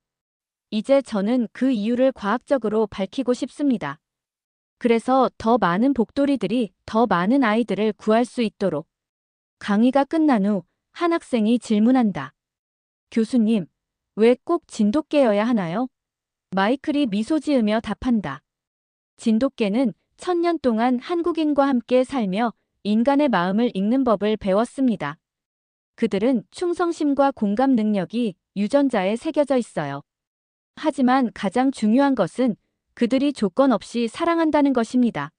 이제 저는 그 이유를 과학적으로 밝히고 싶습니다. 그래서 더 많은 복돌이들이 더 많은 아이들을 구할 수 있도록. 강의가 끝난 후 한 학생이 질문한다. 교수님, 왜 꼭 진돗개여야 하나요? 마이클이 미소 지으며 답한다. 진돗개는 1000년 동안 한국인과 함께 살며 인간의 마음을 읽는 법을 배웠습니다. 그들은 충성심과 공감 능력이 유전자에 새겨져 있어요. 하지만 가장 중요한 것은 그들이 조건 없이 사랑한다는 것입니다.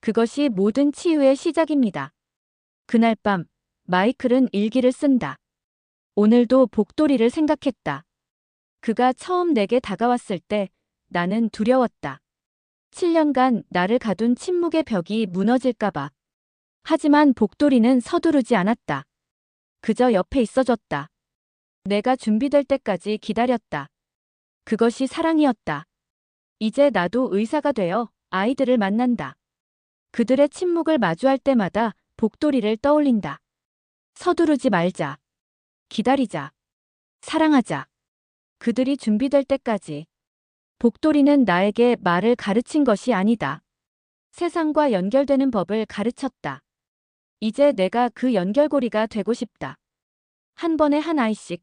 그것이 모든 치유의 시작입니다. 그날 밤, 마이클은 일기를 쓴다. 오늘도 복돌이를 생각했다. 그가 처음 내게 다가왔을 때 나는 두려웠다. 7년간 나를 가둔 침묵의 벽이 무너질까봐. 하지만 복돌이는 서두르지 않았다. 그저 옆에 있어줬다. 내가 준비될 때까지 기다렸다. 그것이 사랑이었다. 이제 나도 의사가 되어 아이들을 만난다. 그들의 침묵을 마주할 때마다 복돌이를 떠올린다. 서두르지 말자. 기다리자. 사랑하자. 그들이 준비될 때까지. 복돌이는 나에게 말을 가르친 것이 아니다. 세상과 연결되는 법을 가르쳤다. 이제 내가 그 연결고리가 되고 싶다. 한 번에 한 아이씩.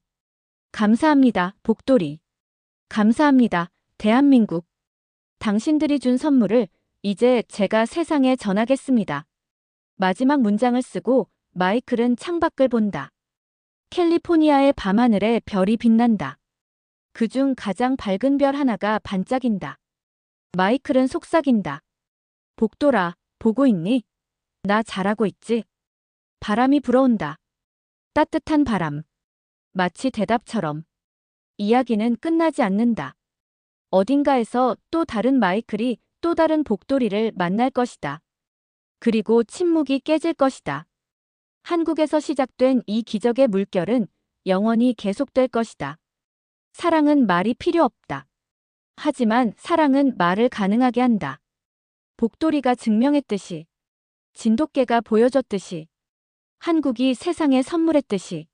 감사합니다, 복돌이. 감사합니다, 대한민국. 당신들이 준 선물을 이제 제가 세상에 전하겠습니다. 마지막 문장을 쓰고 마이클은 창밖을 본다. 캘리포니아의 밤하늘에 별이 빛난다. 그중 가장 밝은 별 하나가 반짝인다. 마이클은 속삭인다. 복돌아, 보고 있니? 나 잘하고 있지? 바람이 불어온다. 따뜻한 바람. 마치 대답처럼. 이야기는 끝나지 않는다. 어딘가에서 또 다른 마이클이 또 다른 복돌이를 만날 것이다. 그리고 침묵이 깨질 것이다. 한국에서 시작된 이 기적의 물결은 영원히 계속될 것이다. 사랑은 말이 필요 없다. 하지만 사랑은 말을 가능하게 한다. 복돌이가 증명했듯이, 진돗개가 보여줬듯이, 한국이 세상에 선물했듯이.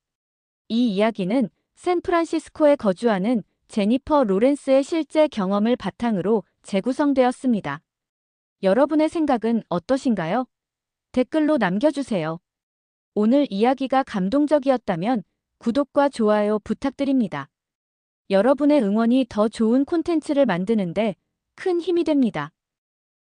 이 이야기는 샌프란시스코에 거주하는 제니퍼 로렌스의 실제 경험을 바탕으로 재구성되었습니다. 여러분의 생각은 어떠신가요? 댓글로 남겨주세요. 오늘 이야기가 감동적이었다면 구독과 좋아요 부탁드립니다. 여러분의 응원이 더 좋은 콘텐츠를 만드는데 큰 힘이 됩니다.